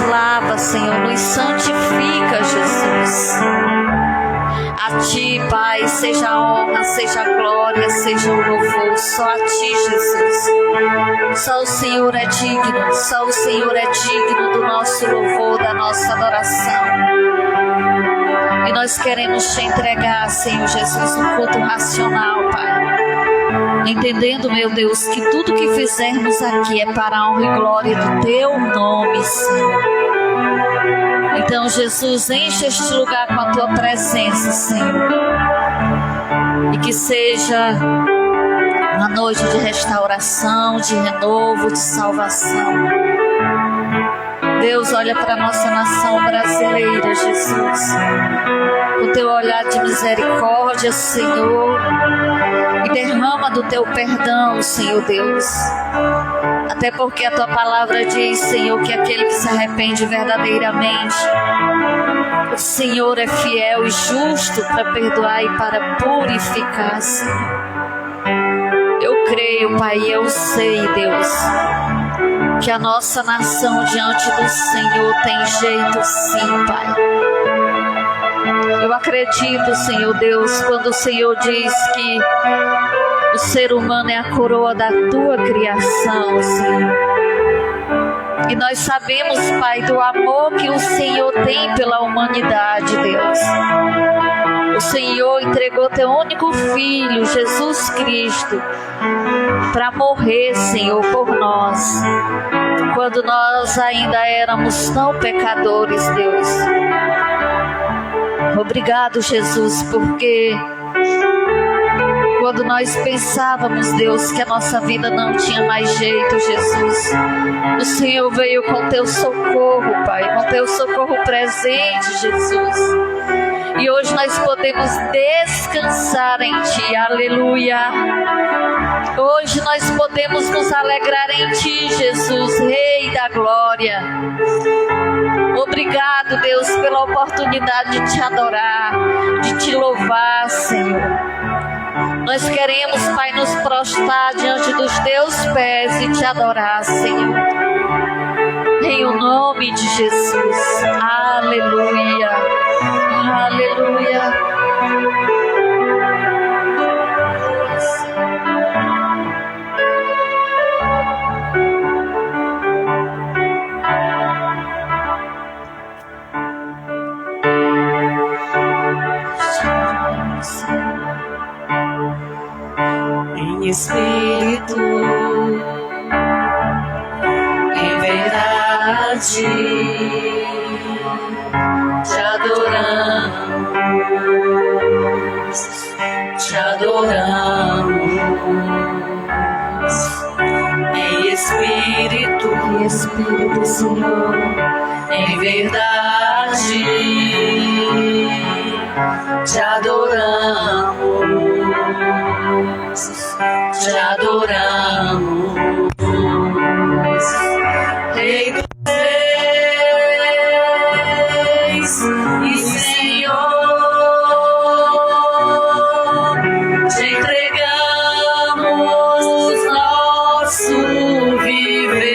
lava, Senhor, nos santifica, Jesus. A Ti, Pai, seja a honra, seja a glória, seja o louvor, só a Ti, Jesus. Só o Senhor é digno, só o Senhor é digno do nosso louvor, da nossa adoração. E nós queremos Te entregar, Senhor Jesus, um culto racional, Pai. Entendendo, meu Deus, que tudo que fizermos aqui é para a honra e glória do Teu nome, Senhor. Então, Jesus, enche este lugar com a Tua presença, Senhor. E que seja uma noite de restauração, de renovo, de salvação. Deus, olha para a nossa nação brasileira, Jesus. O Teu olhar de misericórdia, Senhor. E derrama do Teu perdão, Senhor Deus. Até porque a Tua palavra diz, Senhor, que aquele que se arrepende verdadeiramente, o Senhor é fiel e justo para perdoar e para purificar, Senhor. Eu creio, Pai, eu sei, Deus, que a nossa nação diante do Senhor tem jeito sim, Pai. Eu acredito, Senhor Deus, quando o Senhor diz que o ser humano é a coroa da Tua criação, Senhor. E nós sabemos, Pai, do amor que o Senhor tem pela humanidade, Deus. O Senhor entregou Teu único Filho, Jesus Cristo, para morrer, Senhor, por nós, quando nós ainda éramos tão pecadores, Deus. Obrigado, Jesus, porque quando nós pensávamos, Deus, que a nossa vida não tinha mais jeito, Jesus, o Senhor veio com Teu socorro, Pai, com Teu socorro presente, Jesus. E hoje nós podemos descansar em Ti, aleluia. Hoje nós podemos nos alegrar em Ti, Jesus, Rei da glória. Obrigado, Deus, pela oportunidade de Te adorar, de Te louvar, Senhor. Nós queremos, Pai, nos prostrar diante dos Teus pés e Te adorar, Senhor. Em o nome de Jesus. Aleluia. Aleluia. Em espírito, em verdade, Te adoramos, Te adoramos. Em espírito, Senhor, em verdade, Te adoramos, Te adoramos, Rei dos Reis e Senhor, Te entregamos nosso viver,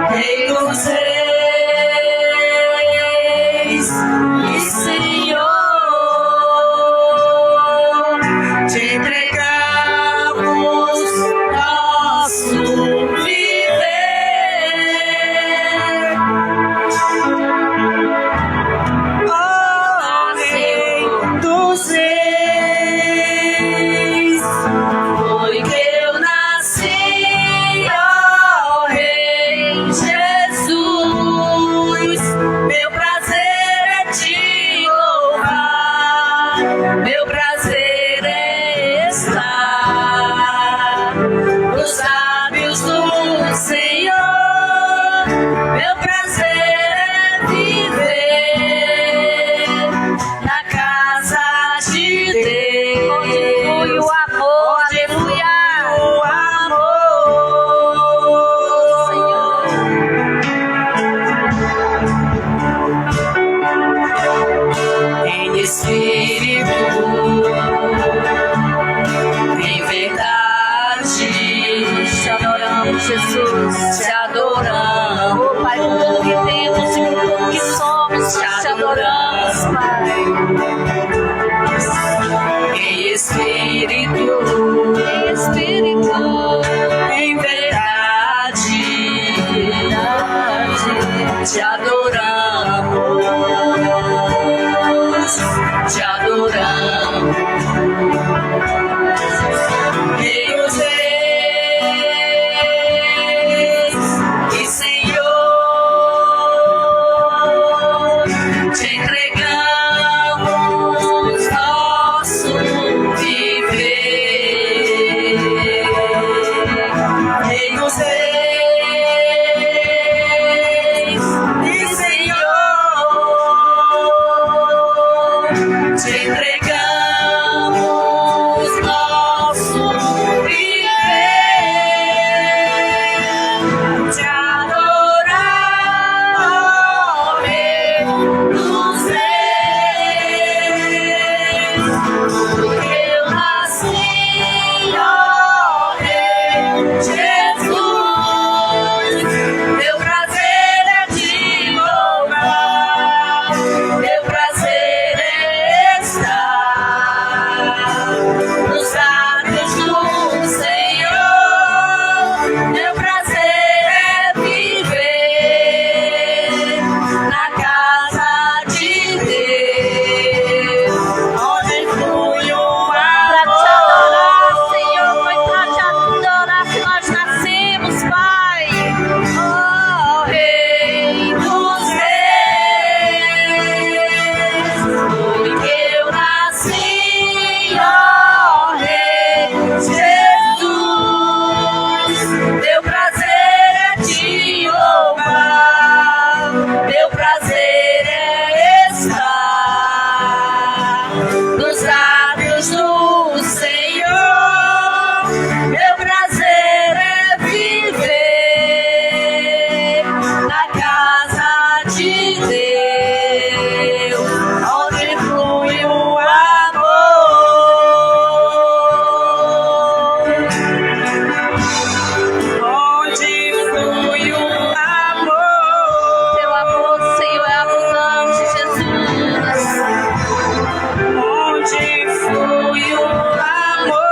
Rei dos Reis e Senhor, Te Jesus. te adoramos. Oh, Pai, por tudo que temos e por tudo que somos, te adoramos, Pai. Em espírito, em verdade, te adoramos, te adoramos. Deus e Senhor, te entregamos nosso viver. Rei dos reis e Senhor, te entregamos nosso viver. Te adorar, Rei dos reis, porque eu nasci, ó Rei Jesus. Meu prazer é te louvar, meu prazer é estar nos lábios do Senhor. Meu prazer é viver na casa de Deus, onde flui o Pra te adorar, Senhor, foi pra te adorar que nós nascemos, Pai. Oh, Rei dos reis, porque eu nasci, ó Rei Jesus. Meu prazer é te louvar, meu prazer é estar nos lábios do Senhor. Meu prazer é viver na casa de Deus, onde flui o amor, onde flui o amor. Teu amor, Senhor, é abundante, Jesus. Onde flui o amor.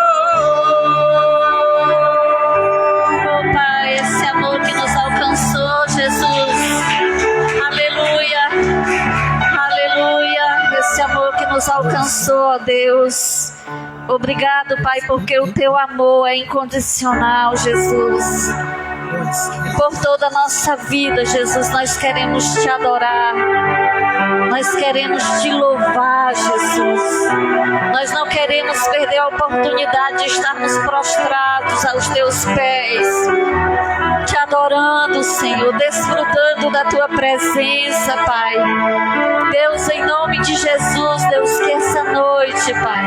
Oh, Pai, esse amor que nos alcançou, Jesus. Aleluia, aleluia. Esse amor que nos alcançou, ó Deus. Obrigado, Pai, porque o teu amor é incondicional, Jesus. Por toda a nossa vida, Jesus, nós queremos te adorar. Nós queremos te louvar, Jesus. Nós não queremos perder a oportunidade de estarmos prostrados aos teus pés, te adorando, Senhor, desfrutando da tua presença, Pai. Deus, em nome de Jesus, Deus, que essa noite, Pai,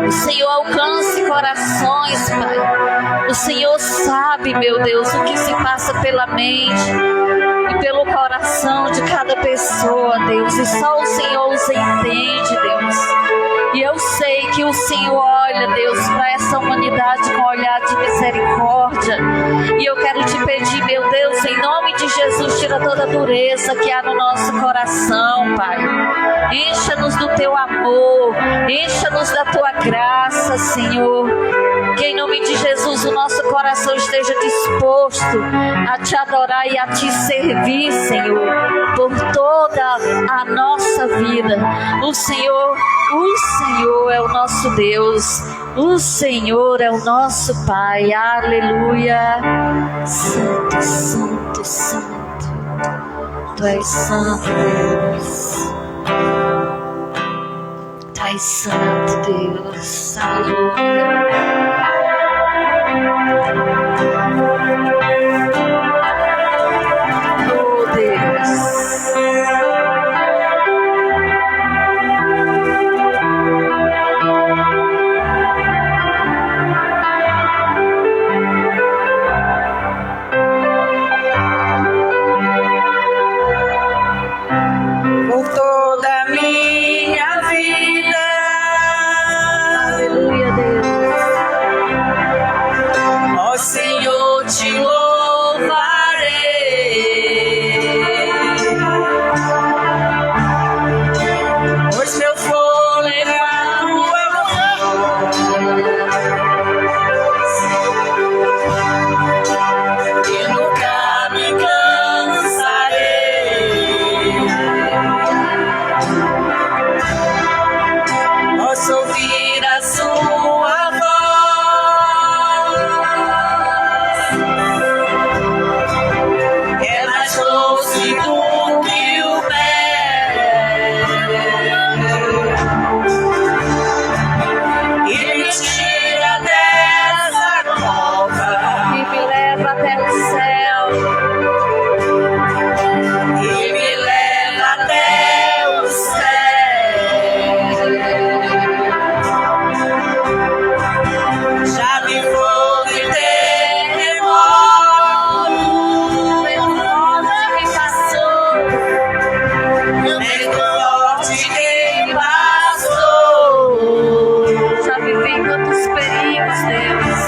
o Senhor alcance corações, Pai. O Senhor sabe, meu Deus, o que se passa pela mente e pelo coração de cada pessoa, Deus. E só o Senhor os entende, Deus. E eu sei que o Senhor olha, Deus, para essa humanidade com um olhar de misericórdia. E eu quero te pedir, meu Deus, em nome de Jesus, tira toda a dureza que há no nosso coração, Pai. Encha-nos do teu amor, encha-nos da tua graça, Senhor. Que em nome de Jesus o nosso coração esteja disposto a te adorar e a te servir, Senhor, por toda a nossa vida. O Senhor é o nosso Deus. O Senhor é o nosso Pai. Aleluia. Santo, santo, santo. Tu és santo, Deus. Tu és santo, Deus. Aleluia. Oh, Deus. Por toda a minha vida, Aleluia, Deus. perigos, Deus.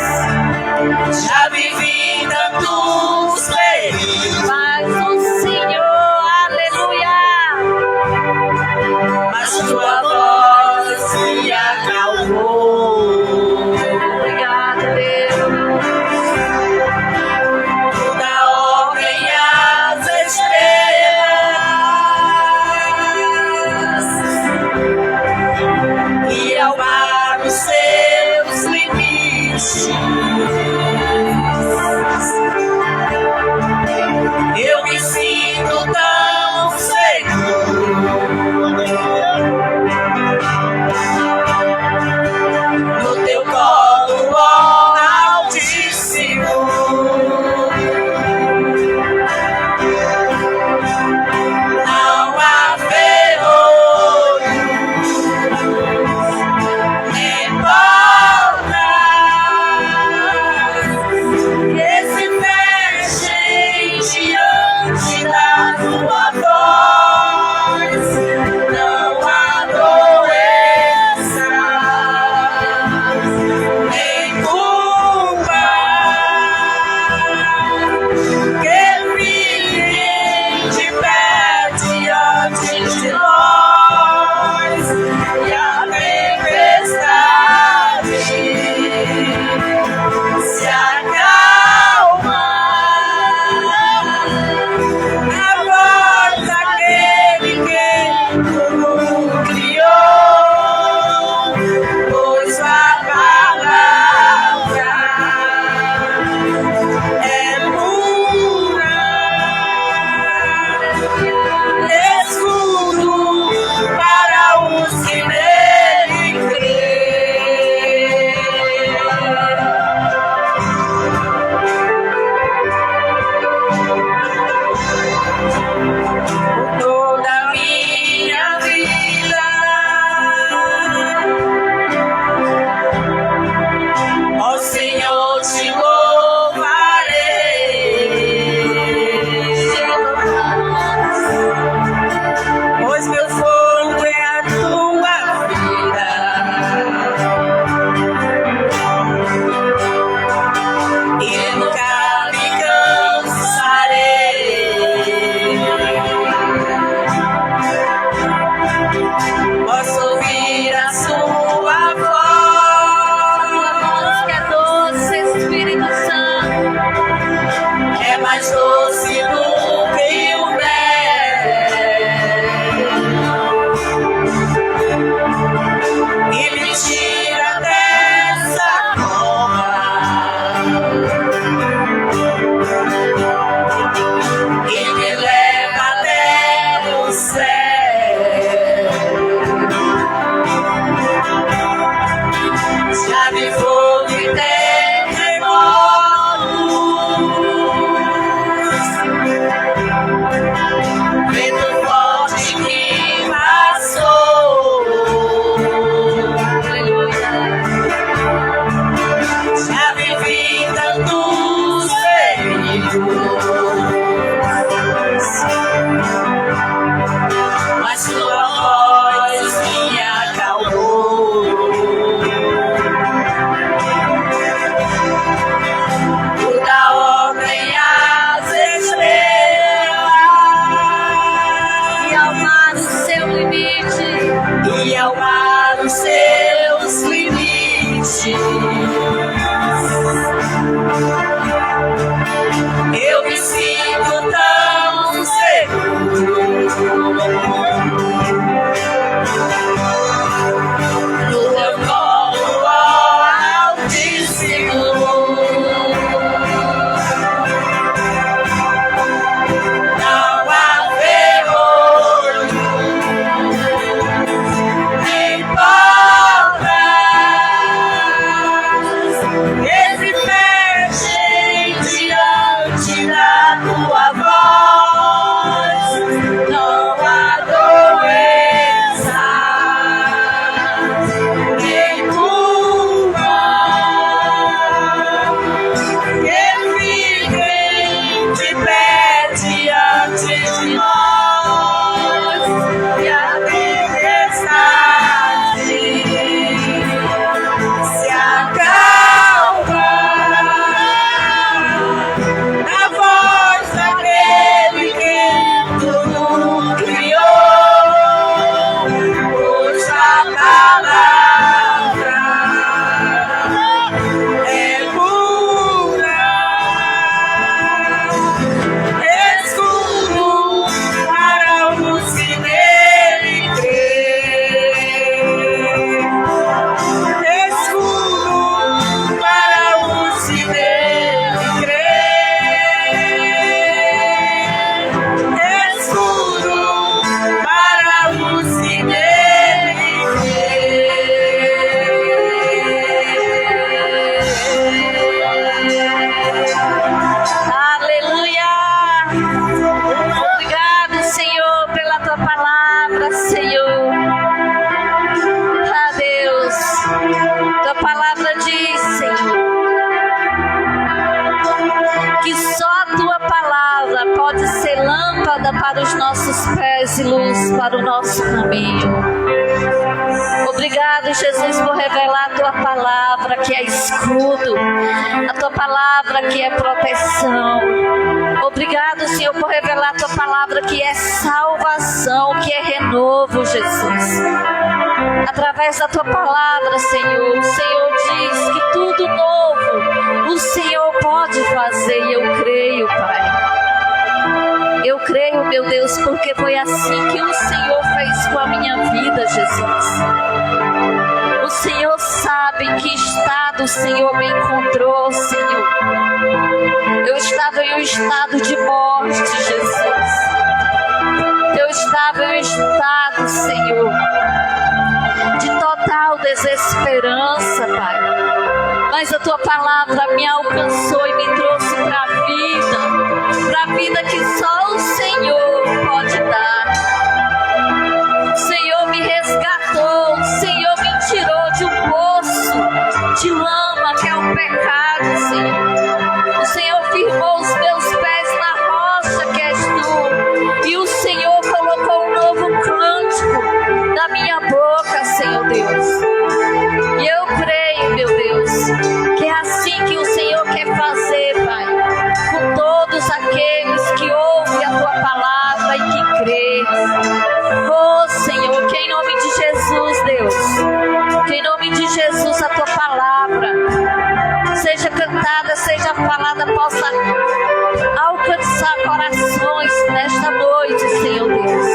Já vivi tantos perigos, Mas o Senhor, aleluia, mas tua voz me acalmou. obrigado, Deus. Da ordem às estrelas e ao mar os seus limites. Eu me sinto tão seguro no teu colo, ó Altíssimo. Não há ferrolho nem portas que se fechem diante da tua voz. Não há doença nem culpa que fiquem de pé diante de nós. E a tempestade se acalma na voz daquele que tudo criou, pois a palavra é pura, escudo para os que nele creem. Toda a minha vida, ó Senhor, te louvarei, pois meu fogo é a tua vida e nunca me cansarei. Posso ouvir a sua voz, Que é doce, Espírito Santo. é mais doce do que o mel, e me tira dessa cova e me leva até o céu. Já vi fogo e terremotos, vento forte que passou. Já vivi tantos perigos, mas tua voz me acalmou. Tu dá ordem às estrelas E ao mar o seu limite. e ao mar os seus limites. Eu me sinto tão seguro no teu colo, ó Altíssimo. Não há ferrolho nem portas que se fechem para o nosso caminho. Obrigado, Jesus, por revelar a tua palavra que é escudo, a tua palavra que é proteção. Obrigado, Senhor, por revelar a tua palavra que é salvação, que é renovo, Jesus. Através da tua palavra, Senhor, o Senhor diz que tudo novo o Senhor pode fazer, e eu creio, Pai. Eu creio, meu Deus, porque foi assim que o Senhor fez com a minha vida, Jesus. O Senhor sabe em que estado o Senhor me encontrou, Senhor. Eu estava em um estado de morte, Jesus. Eu estava em um estado, Senhor, de total desesperança, Pai. Mas a tua palavra me alcançou e me trouxe para a vida que só o Senhor pode dar. O Senhor me resgatou, o Senhor me tirou de um poço de lama que é o pecado, Senhor. O Senhor firmou os meus pés na rocha que és tu, e o Senhor colocou um novo cântico na minha boca, Senhor Deus. E eu creio, meu Deus, que é assim que o Senhor quer fazer, Pai, com todos aqueles que ouvem a tua palavra e que crê. Oh, Senhor, que em nome de Jesus, Deus, que em nome de Jesus a tua palavra seja cantada, seja falada, possa alcançar corações nesta noite, Senhor Deus.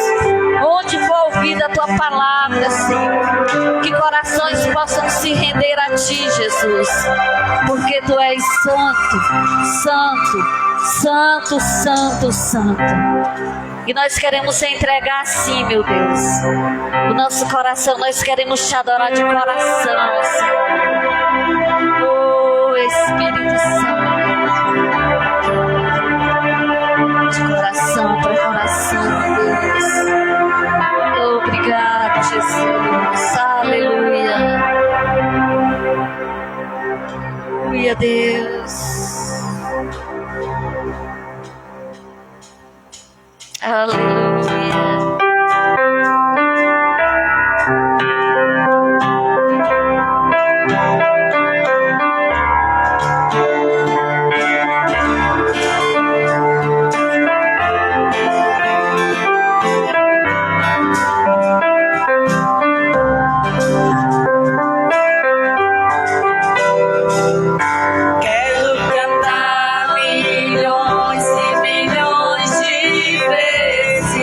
Onde for ouvida a tua palavra, Senhor, que corações possam se render a ti, Jesus, porque tu és santo, santo, santo, santo, santo. E nós queremos te entregar assim, meu Deus, o nosso coração. Nós queremos te adorar de coração, Senhor. Oh, Espírito Santo, de coração para coração, Deus. Obrigado, Jesus. Aleluia. Aleluia, Deus. Aleluia. Quero cantar milhões e milhões de vezes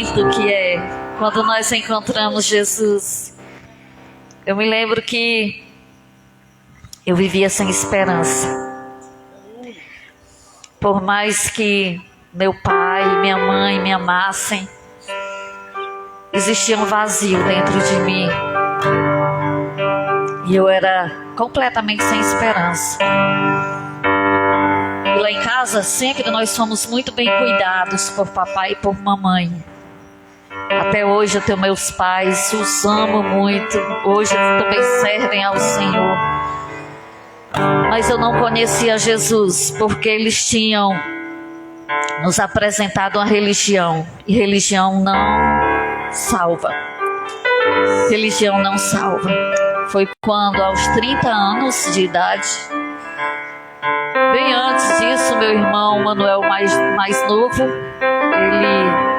lindo que é quando nós encontramos Jesus. Eu me lembro que eu vivia sem esperança. Por mais que meu pai e minha mãe me amassem, existia um vazio dentro de mim. E eu era completamente sem esperança. E lá em casa, sempre nós fomos muito bem cuidados por papai e por mamãe. Até hoje eu tenho meus pais, os amo muito. Hoje também servem ao Senhor. Mas eu não conhecia Jesus, porque eles tinham nos apresentado uma religião. E religião não salva. Religião não salva. Foi quando, aos 30 anos de idade, bem antes disso, meu irmão Manuel, mais novo, ele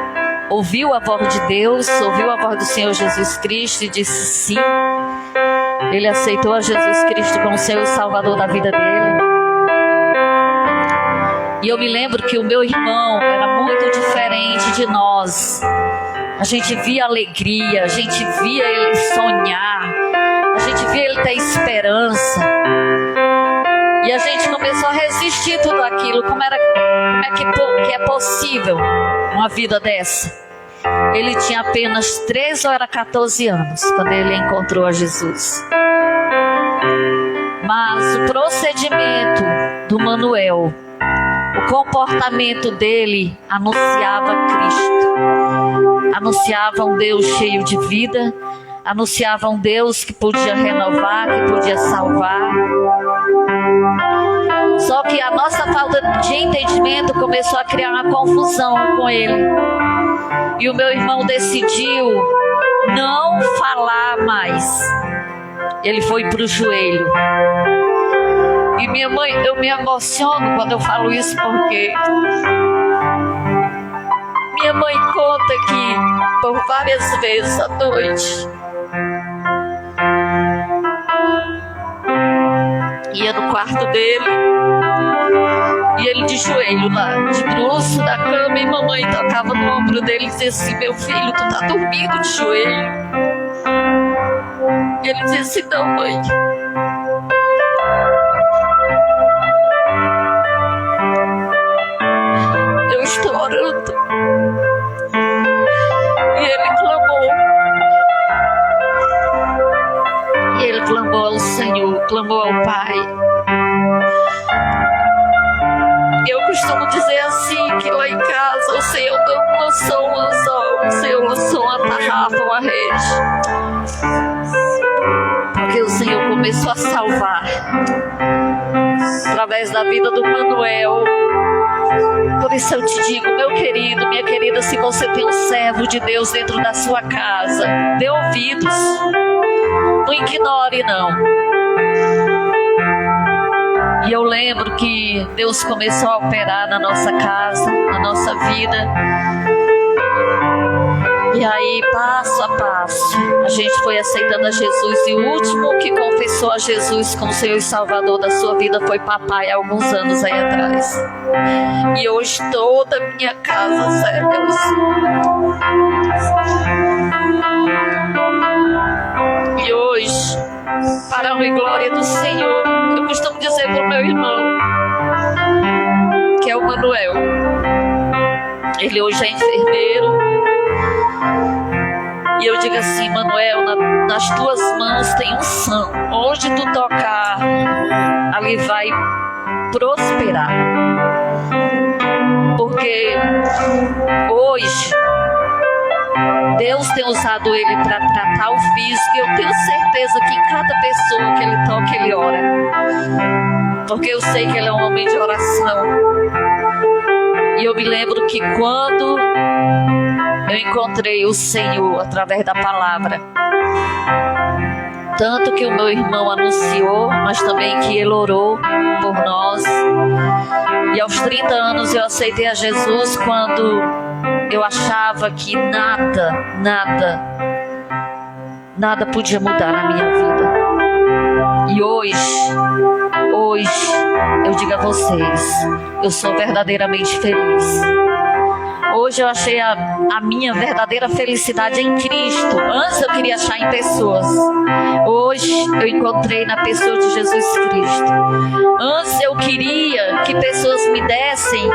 ouviu a voz de Deus, ouviu a voz do Senhor Jesus Cristo e disse sim. Ele aceitou a Jesus Cristo como Senhor e Salvador da vida dele. E eu me lembro que o meu irmão era muito diferente de nós. A gente via alegria, a gente via ele sonhar, a gente via ele ter esperança. E a gente começou a resistir tudo aquilo. Como é que é possível uma vida dessa? Ele tinha apenas 13 ou era 14 anos quando ele encontrou a Jesus. Mas o procedimento do Manuel, o comportamento dele anunciava Cristo. Anunciava um Deus cheio de vida, anunciava um Deus que podia renovar, que podia salvar. Só que a nossa falta de entendimento começou a criar uma confusão com ele. E o meu irmão decidiu não falar mais. Ele foi para o joelho. E minha mãe, eu me emociono quando eu falo isso, porque minha mãe conta que por várias vezes à noite ia no quarto dele e ele de joelho lá, de bruço da cama, e mamãe tocava no ombro dele e dizia assim: meu filho, tu tá dormindo de joelho? E ele dizia assim: não, mãe. Eu estou orando. E ele clamou. E ele clamou ao Senhor, clamou ao Pai. Eu costumo dizer assim, que lá em casa o Senhor não lançou um anzol, o Senhor lançou uma tarrafa, uma rede. Porque o Senhor começou a salvar através da vida do Manuel. Por isso eu te digo, meu querido, minha querida, se você tem um servo de Deus dentro da sua casa, dê ouvidos, não ignore não. E eu lembro que Deus começou a operar na nossa casa, na nossa vida. E aí, passo a passo, a gente foi aceitando a Jesus. E o último que confessou a Jesus como Senhor e Salvador da sua vida foi papai, há alguns anos aí atrás. E hoje toda a minha casa serve ao Senhor. E hoje, para a honra e glória do Senhor, eu costumo dizer para o meu irmão, que é o Manuel, ele hoje é enfermeiro. E eu digo assim: Manuel, nas tuas mãos tem um santo. Onde tu tocar, ali vai prosperar. Porque hoje Deus tem usado ele para tratar o físico. E eu tenho certeza que em cada pessoa que ele toca, ele ora. Porque eu sei que ele é um homem de oração. E eu me lembro que quando eu encontrei o Senhor através da palavra, tanto que o meu irmão anunciou, mas também que ele orou por nós. E aos 30 anos eu aceitei a Jesus, quando eu achava que nada podia mudar na minha vida. E hoje eu digo a vocês, eu sou verdadeiramente feliz. Hoje eu achei a minha verdadeira felicidade em Cristo. Antes eu queria achar em pessoas. Hoje eu encontrei na pessoa de Jesus Cristo. Antes eu queria que pessoas me dessem.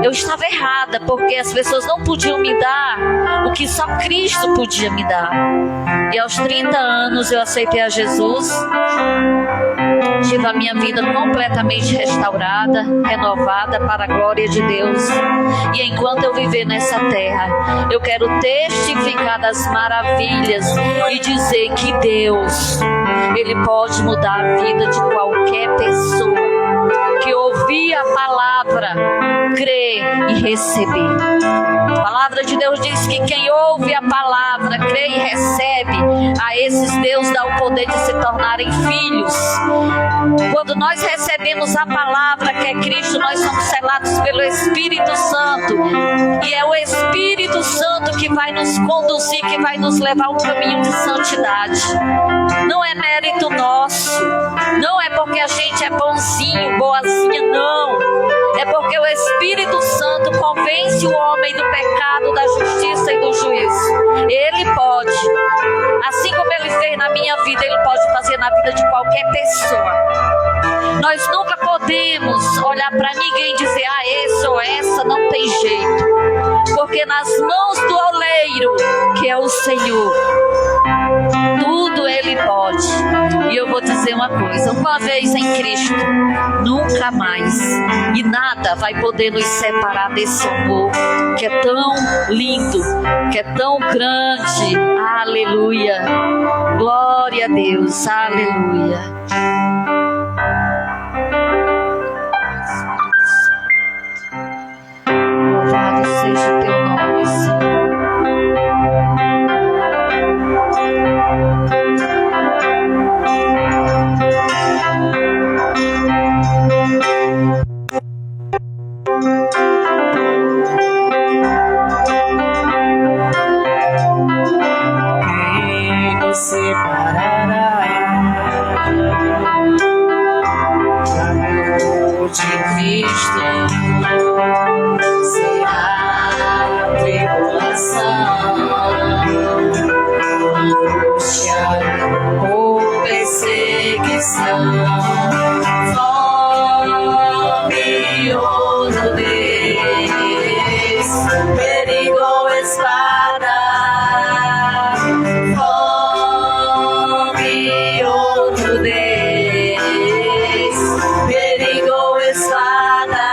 Eu estava errada, porque as pessoas não podiam me dar o que só Cristo podia me dar. E aos 30 anos eu aceitei a Jesus. Tive a minha vida completamente restaurada, renovada para a glória de Deus. E enquanto eu viver nessa terra, eu quero testificar das maravilhas e dizer que Deus, Ele pode mudar a vida de qualquer pessoa que ouvir a palavra, crer e receber. A palavra de Deus diz que quem ouve a palavra, crê e recebe, a esses Deus dá o poder de se tornarem filhos. Quando nós recebemos a palavra que é Cristo, nós somos selados pelo Espírito Santo. E é o Espírito Santo que vai nos conduzir, que vai nos levar ao caminho de santidade. Não é mérito nosso, não é porque a gente é bonzinho, boazinha, não. É porque o Espírito Santo convence o homem do pecado, da justiça e do juízo. Ele pode, assim como Ele fez na minha vida, Ele pode fazer na vida de qualquer pessoa. Nós nunca podemos olhar para ninguém e dizer, esse ou essa não tem jeito. Porque nas mãos do oleiro, que é o Senhor, tudo Ele pode. E eu vou dizer uma coisa, uma vez em Cristo, nunca mais. E nada vai poder nos separar desse amor que é tão lindo, que é tão grande. Aleluia. Glória a Deus. Aleluia. Louvado seja o teu nome, Senhor. Quem nos separará do amor de Cristo? Será tribulação, angústia ou perseguição, fome ou nudez, perigo ou espada, fome ou nudez, perigo ou espada.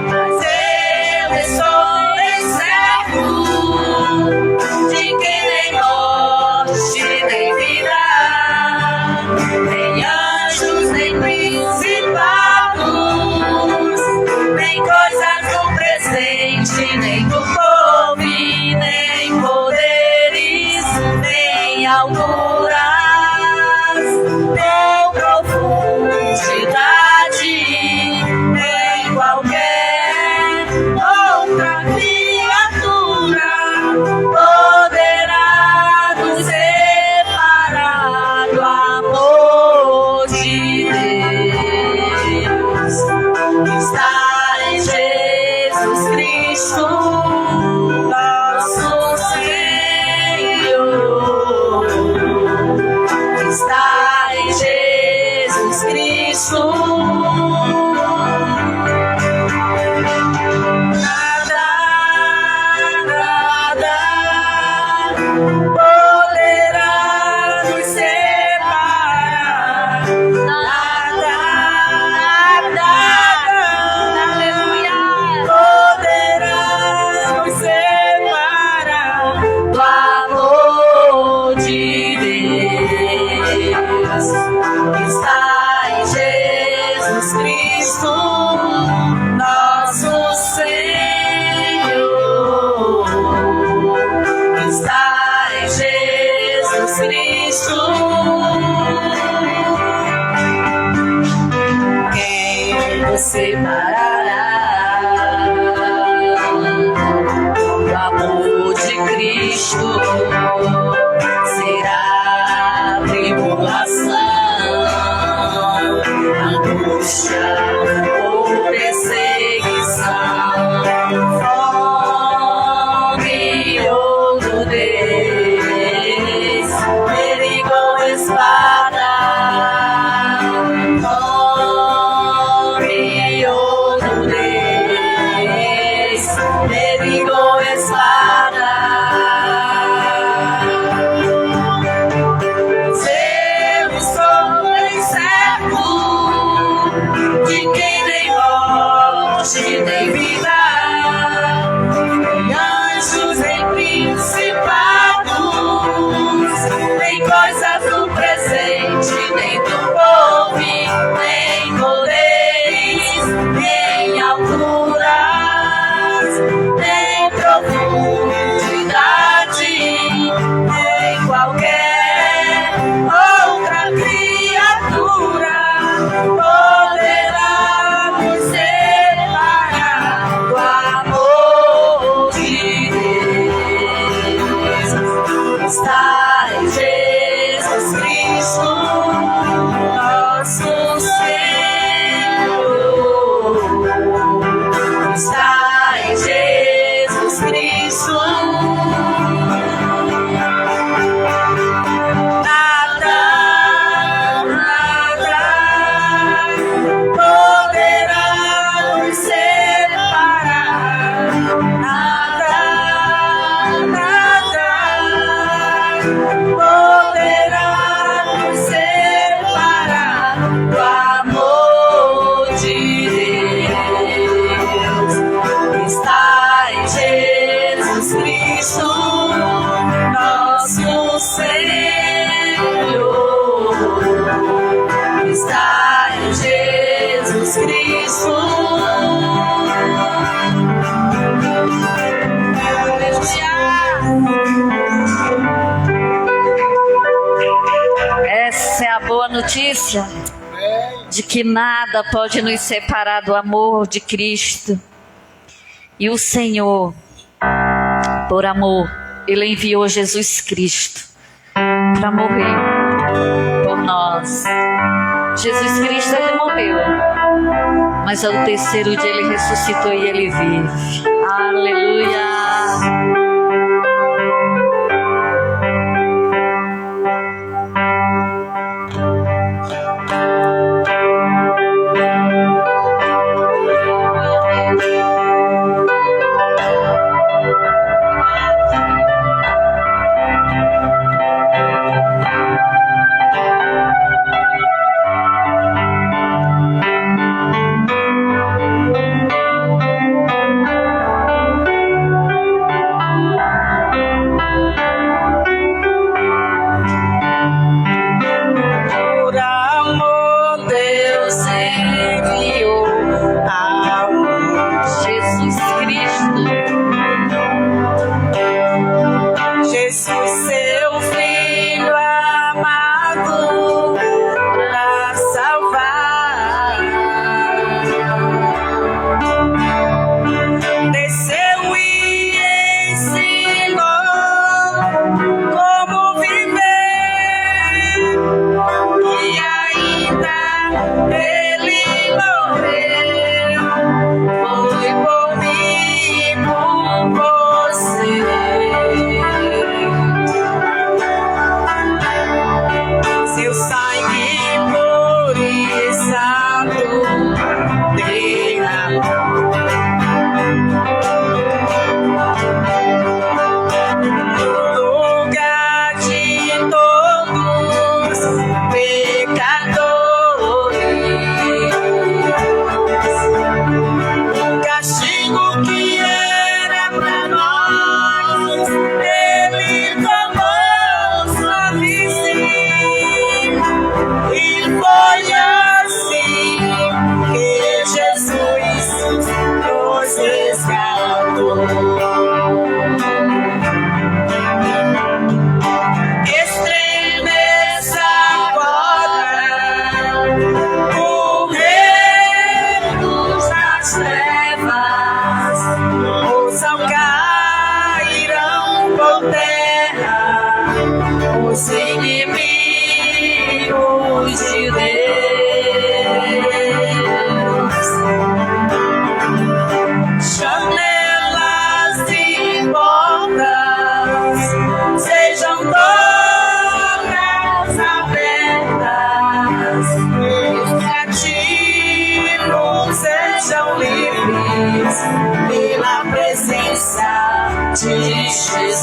Mas eu estou certo de que nem morte, nem vida, nem anjos, nem principados, nem coisas do presente, nem do porvir, nem poderes, nem alturas, nem profundidade, nem qualquer outra criatura poderá nos separar do amor de Deus que está em Jesus Cristo, nosso Senhor, que está em Jesus Cristo. Nada poderá nos separar. Aleluia, poderá nos separar do amor de Deus que está em Jesus Cristo, nosso Senhor, que está em Jesus Cristo. Quem nos separará do amor de Cristo? Será tribulação, angústia ou perseguição, consciência de que nada pode nos separar do amor de Cristo. E o Senhor, por amor, Ele enviou Jesus Cristo para morrer por nós. Jesus Cristo, Ele morreu, mas ao terceiro dia Ele ressuscitou e Ele vive. Aleluia!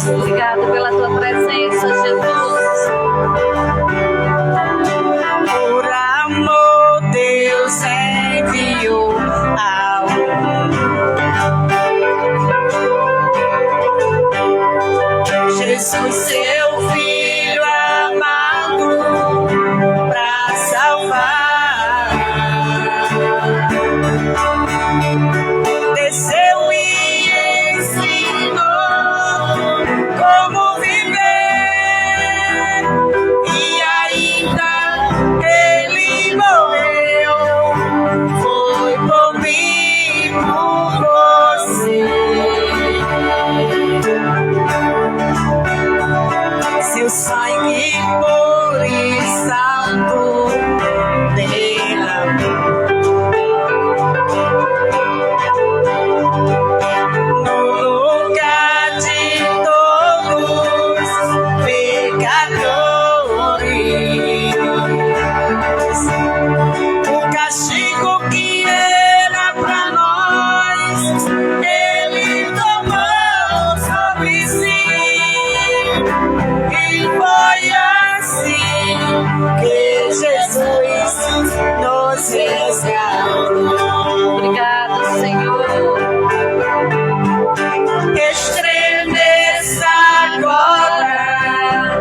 Obrigado pela tua presença, Jesus. Por amor, Deus enviou ao Jesus, seu Filho amado, para salvar. Desceu e ensinou como viver, e ainda Ele morreu, foi por mim, por você. Seu sangue puro e santo derramou no lugar de todos pecadores. O castigo que era pra nós, Ele tomou sobre si. E foi assim que Jesus nos resgatou. Obrigado, Senhor. Estremeça agora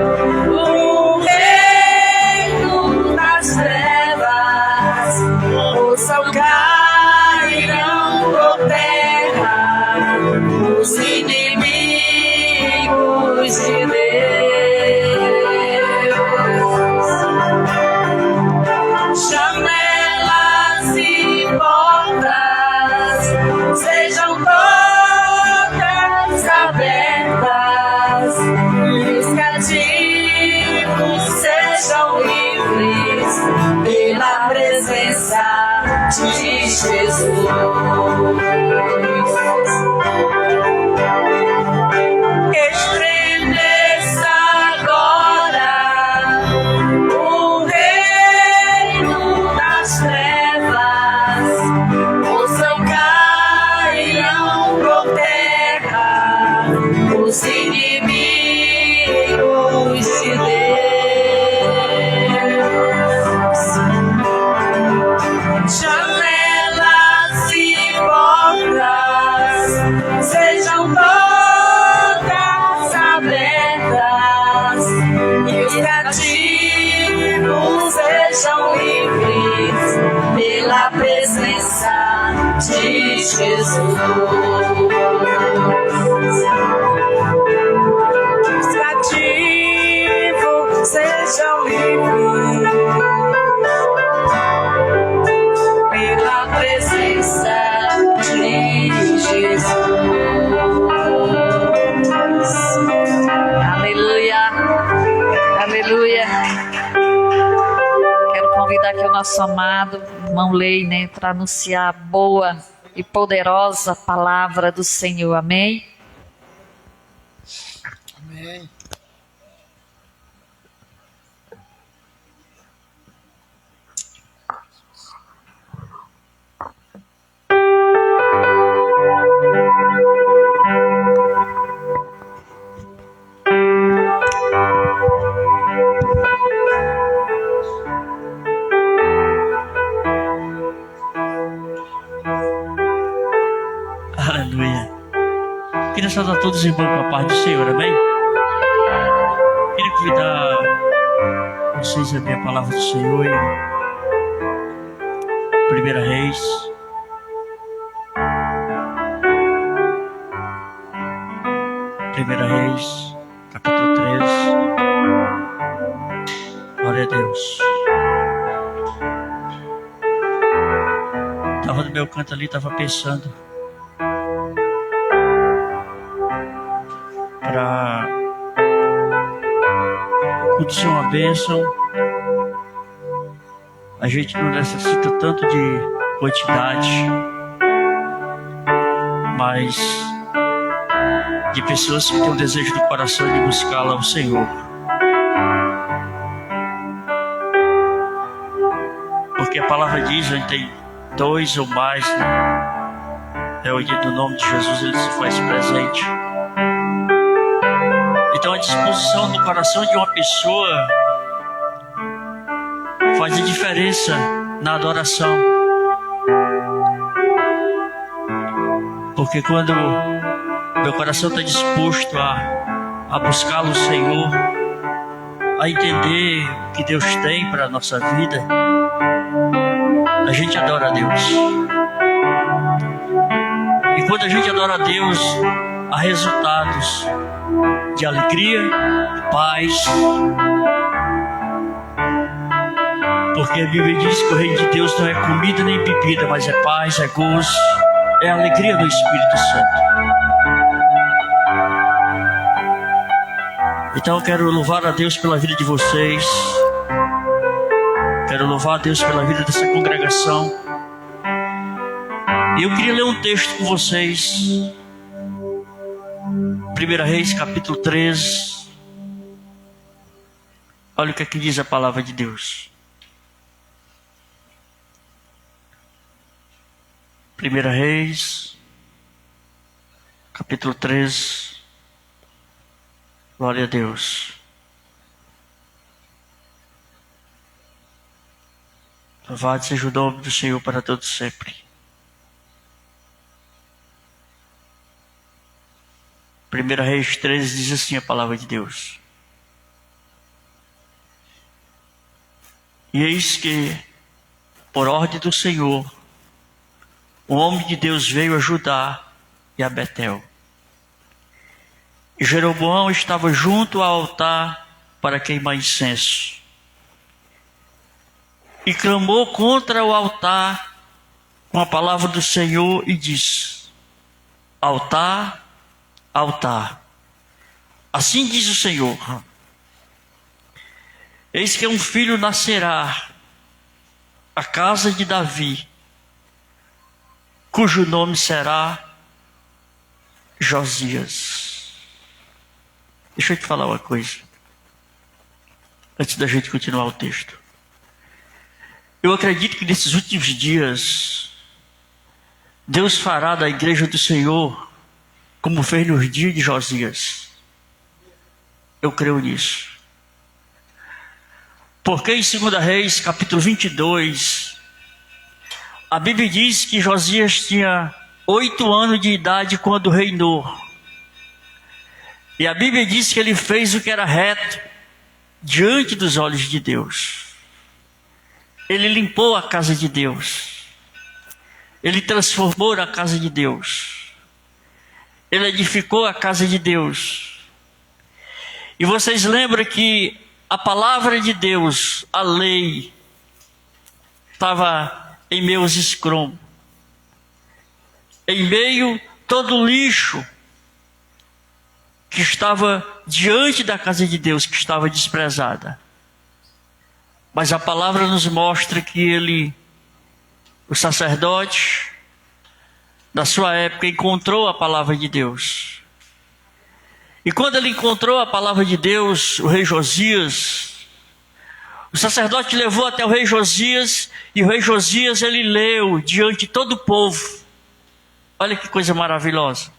o reino das trevas, ouçam, cairão por terra os inimigos de Deus. das trevas, ouçam cairão por terra os inimigos de Deus. Janelas e portas sejam todas abertas e os cativos sejam livres pela presença de Jesus. Os cativos sejam livres pela presença de Jesus. Aleluia. Aleluia. Quero convidar aqui o nosso amado irmão Lei, né, para anunciar a boa e poderosa palavra do Senhor. Amém? Amém. Aleluia. Queria saudar todos os irmãos com a paz do Senhor, amém? Queria convidar vocês a ver a palavra do Senhor em 1 Reis. Primeira Reis, capítulo 3. Glória a Deus. Estava no meu canto ali, estava pensando para acontecer uma bênção. A gente não necessita tanto de quantidade, mas de pessoas que têm o desejo do coração de buscá-la ao Senhor. Porque a palavra diz, onde tem dois ou mais, né? Onde no nome de Jesus ele se faz presente. Então a disposição do coração de uma pessoa faz a diferença na adoração. Porque quando meu coração está disposto a buscar o Senhor, a entender o que Deus tem para a nossa vida, a gente adora a Deus. E quando a gente adora a Deus, há resultados de alegria, paz. Porque a Bíblia diz que o reino de Deus não é comida nem bebida, mas é paz, é gozo, é alegria do Espírito Santo. Então eu quero louvar a Deus pela vida de vocês. Quero louvar a Deus pela vida dessa congregação. E eu queria ler um texto com vocês. 1 Reis, capítulo 3. Olha o que aqui diz a palavra de Deus. 1 Reis, capítulo 3. Glória a Deus. Louvado seja o nome do Senhor para todos sempre. 1 Reis 13 diz assim a palavra de Deus. E eis que, por ordem do Senhor, o homem de Deus veio a Judá e a Betel. E Jeroboão estava junto ao altar para queimar incenso. E clamou contra o altar com a palavra do Senhor e disse: altar, altar, assim diz o Senhor, eis que um filho nascerá à casa de Davi, cujo nome será Josias. Deixa eu te falar uma coisa, antes da gente continuar o texto. Eu acredito que nesses últimos dias, Deus fará da igreja do Senhor como fez nos dias de Josias. Eu creio nisso. Porque em 2 Reis, capítulo 22, a Bíblia diz que Josias tinha 8 anos de idade quando reinou. E a Bíblia diz que ele fez o que era reto diante dos olhos de Deus. Ele limpou a casa de Deus. Ele transformou a casa de Deus. Ele edificou a casa de Deus. E vocês lembram que a palavra de Deus, a lei, estava em meus escromos. Em meio todo o lixo que estava diante da casa de Deus, que estava desprezada. Mas a palavra nos mostra que ele, o sacerdote, da sua época, encontrou a palavra de Deus. E quando ele encontrou a palavra de Deus, o rei Josias, o sacerdote levou até o rei Josias, e o rei Josias, ele leu diante de todo o povo. Olha que coisa maravilhosa.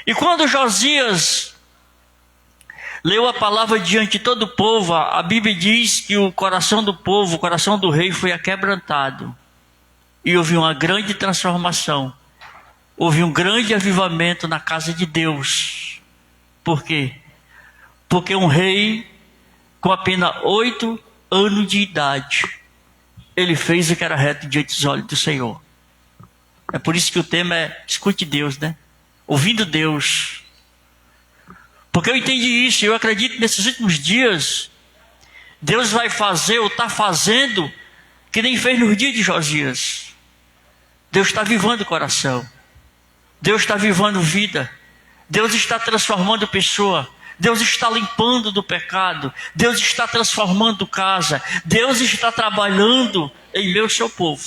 E quando Josias leu a palavra diante de todo o povo, a Bíblia diz que o coração do povo, o coração do rei foi aquebrantado. E houve uma grande transformação. Houve um grande avivamento na casa de Deus. Por quê? Porque um rei com apenas 8 anos de idade, ele fez o que era reto diante dos olhos do Senhor. É por isso que o tema é escute Deus, né? Ouvindo Deus. Porque eu entendi isso, eu acredito que nesses últimos dias, Deus vai fazer ou está fazendo que nem fez nos dias de Josias. Deus está avivando o coração. Deus está avivando vida. Deus está transformando pessoa. Deus está limpando do pecado. Deus está transformando casa. Deus está trabalhando em meu seu povo.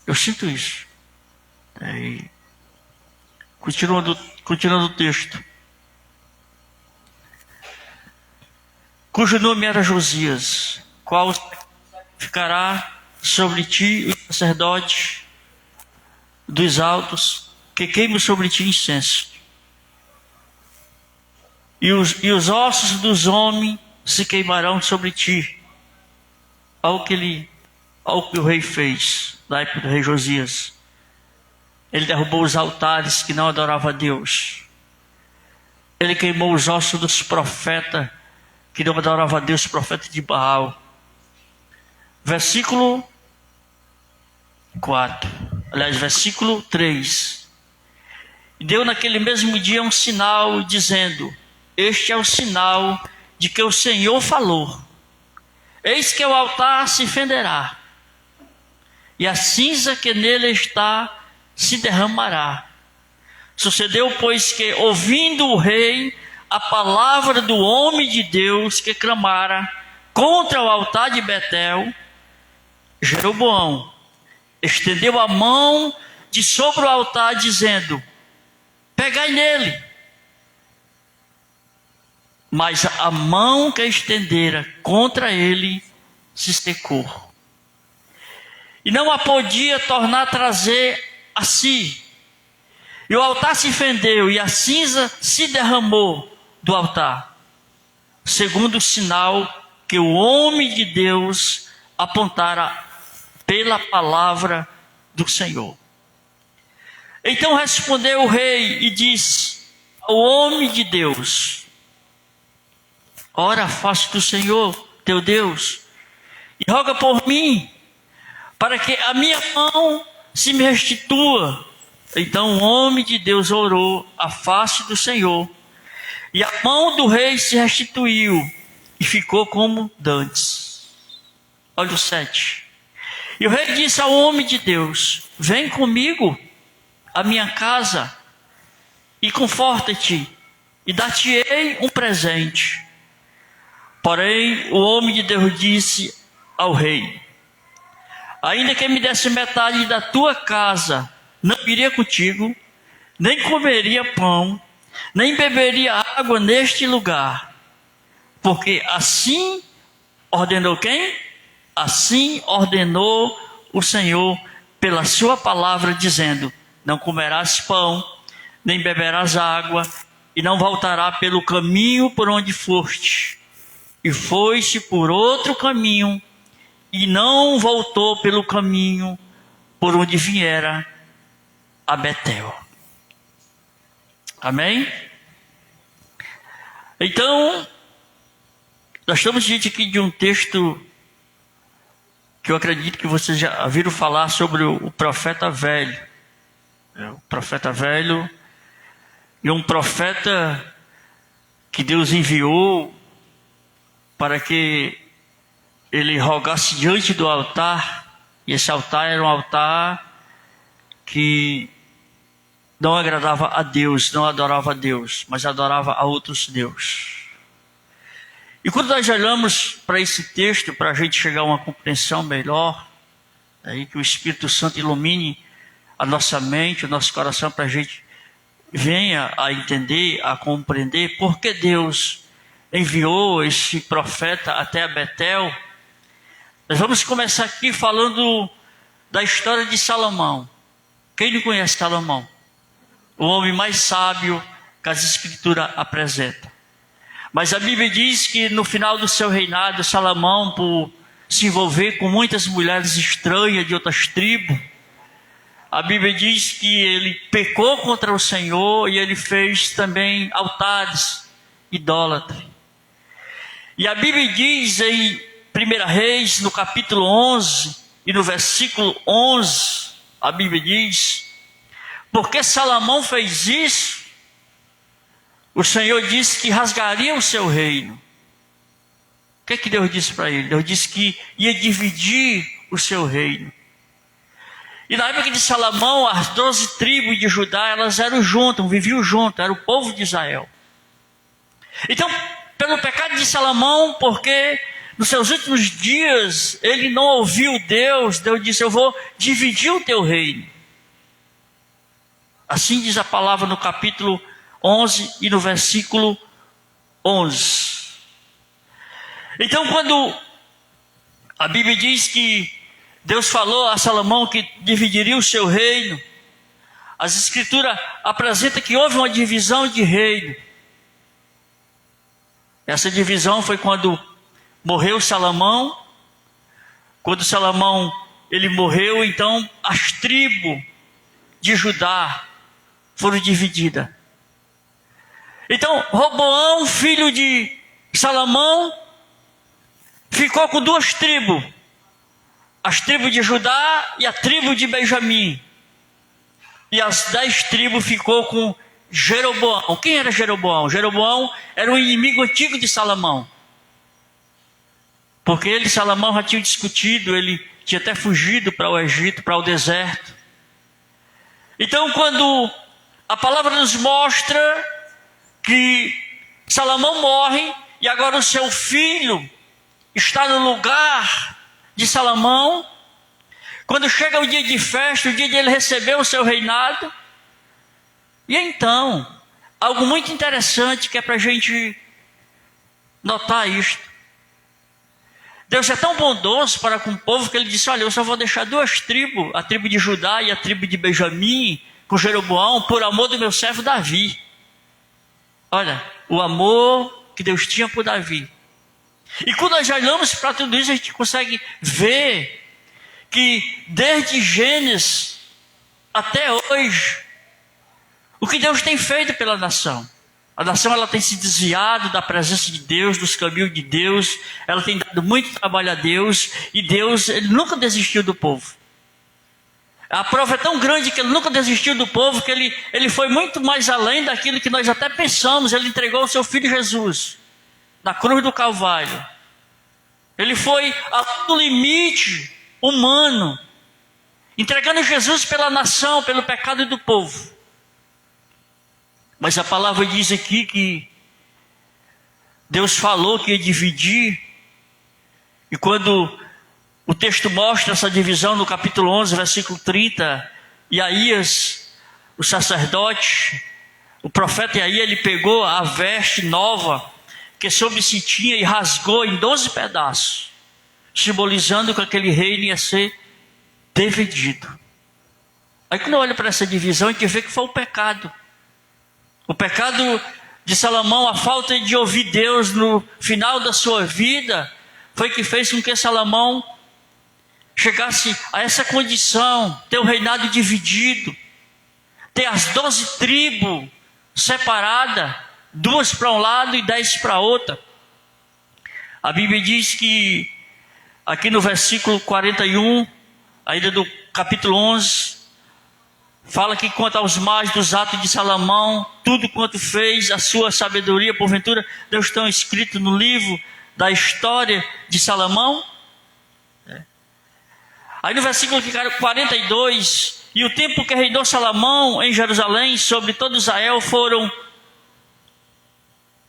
Eu sinto isso. Continuando o texto. Cujo nome era Josias, qual ficará sobre ti o sacerdote dos altos, que queime sobre ti incenso. E os ossos dos homens se queimarão sobre ti. Ao que o rei fez, na época do rei Josias. Ele derrubou os altares que não adoravam a Deus. Ele queimou os ossos dos profetas que não adoravam a Deus, profeta de Baal. Versículo 4. Aliás, versículo 3. Deu naquele mesmo dia um sinal, dizendo: este é o sinal de que o Senhor falou. Eis que o altar se fenderá, e a cinza que nele está se derramará. Sucedeu, pois, que, ouvindo o rei a palavra do homem de Deus que clamara contra o altar de Betel, Jeroboão estendeu a mão de sobre o altar, dizendo: pegai nele. Mas a mão que estendera contra ele se secou, e não a podia tornar a trazer a si. E o altar se fendeu, e a cinza se derramou do altar, segundo o sinal que o homem de Deus apontara pela palavra do Senhor. Então respondeu o rei e disse ao homem de Deus: ora a face do Senhor teu Deus, e roga por mim, para que a minha mão se me restitua. Então o homem de Deus orou à face do Senhor, e a mão do rei se restituiu, e ficou como dantes. Olha o 7. E o rei disse ao homem de Deus: vem comigo à minha casa, e conforta-te, e dar-te-ei um presente. Porém o homem de Deus disse ao rei: ainda que me desse metade da tua casa, não iria contigo, nem comeria pão, nem beberia água neste lugar. Porque assim ordenou quem? Assim ordenou o Senhor pela sua palavra, dizendo: não comerás pão, nem beberás água, e não voltará pelo caminho por onde foste. E foste por outro caminho, e não voltou pelo caminho por onde viera a Betel. Amém? Então, nós estamos diante aqui de um texto que eu acredito que vocês já viram falar sobre o profeta velho. O profeta velho é um profeta que Deus enviou para que ele rogasse diante do altar, e esse altar era um altar que não agradava a Deus, não adorava a Deus, mas adorava a outros deuses. E quando nós olhamos para esse texto, para a gente chegar a uma compreensão melhor, aí que o Espírito Santo ilumine a nossa mente, o nosso coração, para a gente venha a entender, a compreender por que Deus enviou esse profeta até a Betel. Nós vamos começar aqui falando da história de Salomão. Quem não conhece Salomão? O homem mais sábio que as Escrituras apresentam. Mas a Bíblia diz que no final do seu reinado, Salomão, por se envolver com muitas mulheres estranhas de outras tribos, a Bíblia diz que ele pecou contra o Senhor e ele fez também altares idólatras. E a Bíblia diz em 1 Reis, no capítulo 11 e no versículo 11, a Bíblia diz: porque Salomão fez isso, o Senhor disse que rasgaria o seu reino. O que Deus disse para ele? Deus disse que ia dividir o seu reino. E na época de Salomão, as 12 tribos de Judá, elas eram juntas, viviam juntas, era o povo de Israel. Então, pelo pecado de Salomão, porque nos seus últimos dias ele não ouviu Deus, Deus disse: eu vou dividir o teu reino. Assim diz a palavra no capítulo 11 e no versículo 11. Então, quando a Bíblia diz que Deus falou a Salomão que dividiria o seu reino, as Escrituras apresentam que houve uma divisão de reino. Essa divisão foi quando morreu Salomão. Quando Salomão ele morreu, então as tribos de Judá foram divididas. Então Roboão, filho de Salomão, ficou com duas tribos: as tribos de Judá e a tribo de Benjamim. E as 10 tribos ficou com Jeroboão. Quem era Jeroboão? Jeroboão era um inimigo antigo de Salomão. Porque ele e Salomão já tinham discutido, ele tinha até fugido para o Egito, para o deserto. Então, quando a palavra nos mostra que Salomão morre, e agora o seu filho está no lugar de Salomão, quando chega o dia de festa, o dia de ele receber o seu reinado, e então, algo muito interessante que é para a gente notar isto. Deus é tão bondoso para com o povo que ele disse: olha, eu só vou deixar 2 tribos, a tribo de Judá e a tribo de Benjamim, com Jeroboão, por amor do meu servo Davi. Olha, o amor que Deus tinha por Davi. E quando nós olhamos para tudo isso, a gente consegue ver que desde Gênesis até hoje, o que Deus tem feito pela nação. A nação ela tem se desviado da presença de Deus, dos caminhos de Deus, ela tem dado muito trabalho a Deus, e Deus ele nunca desistiu do povo. A prova é tão grande que ele nunca desistiu do povo, que ele foi muito mais além daquilo que nós até pensamos. Ele entregou o seu filho Jesus na cruz do Calvário. Ele foi ao limite humano, entregando Jesus pela nação, pelo pecado do povo. Mas a palavra diz aqui que Deus falou que ia dividir, e quando o texto mostra essa divisão no capítulo 11, versículo 30, Iaías, o sacerdote, o profeta Iaías, ele pegou a veste nova que sobre si tinha e rasgou em 12 pedaços. simbolizando que aquele reino ia ser dividido. Aí quando eu olho para essa divisão, a gente vê que foi o pecado. O pecado de Salomão, a falta de ouvir Deus no final da sua vida, foi que fez com que Salomão chegasse a essa condição, ter o reinado dividido, ter as 12 tribos separadas, 2 para um lado e 10 para outra. A Bíblia diz que, aqui no versículo 41, ainda do capítulo 11, fala que quanto aos mais dos atos de Salomão, tudo quanto fez, a sua sabedoria, porventura, não estão escritos no livro da história de Salomão? Aí no versículo 42, e o tempo que reinou Salomão em Jerusalém sobre todo Israel foram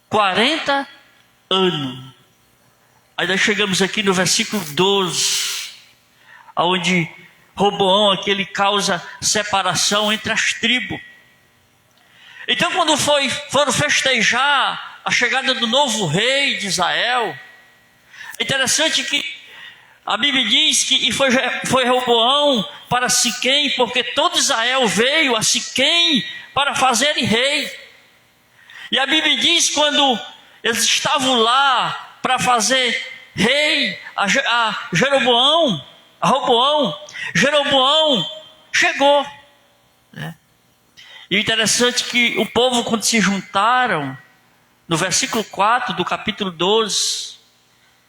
40 anos. Aí nós chegamos aqui no versículo 12, onde Roboão, aquele causa separação entre as tribos. Então quando foram festejar a chegada do novo rei de Israel, é interessante que a Bíblia diz que foi Roboão para Siquém, porque todo Israel veio a Siquém para fazerem rei. E a Bíblia diz quando eles estavam lá para fazer rei a Jeroboão, Jeroboão chegou. E o interessante é que o povo, quando se juntaram, no versículo 4 do capítulo 12,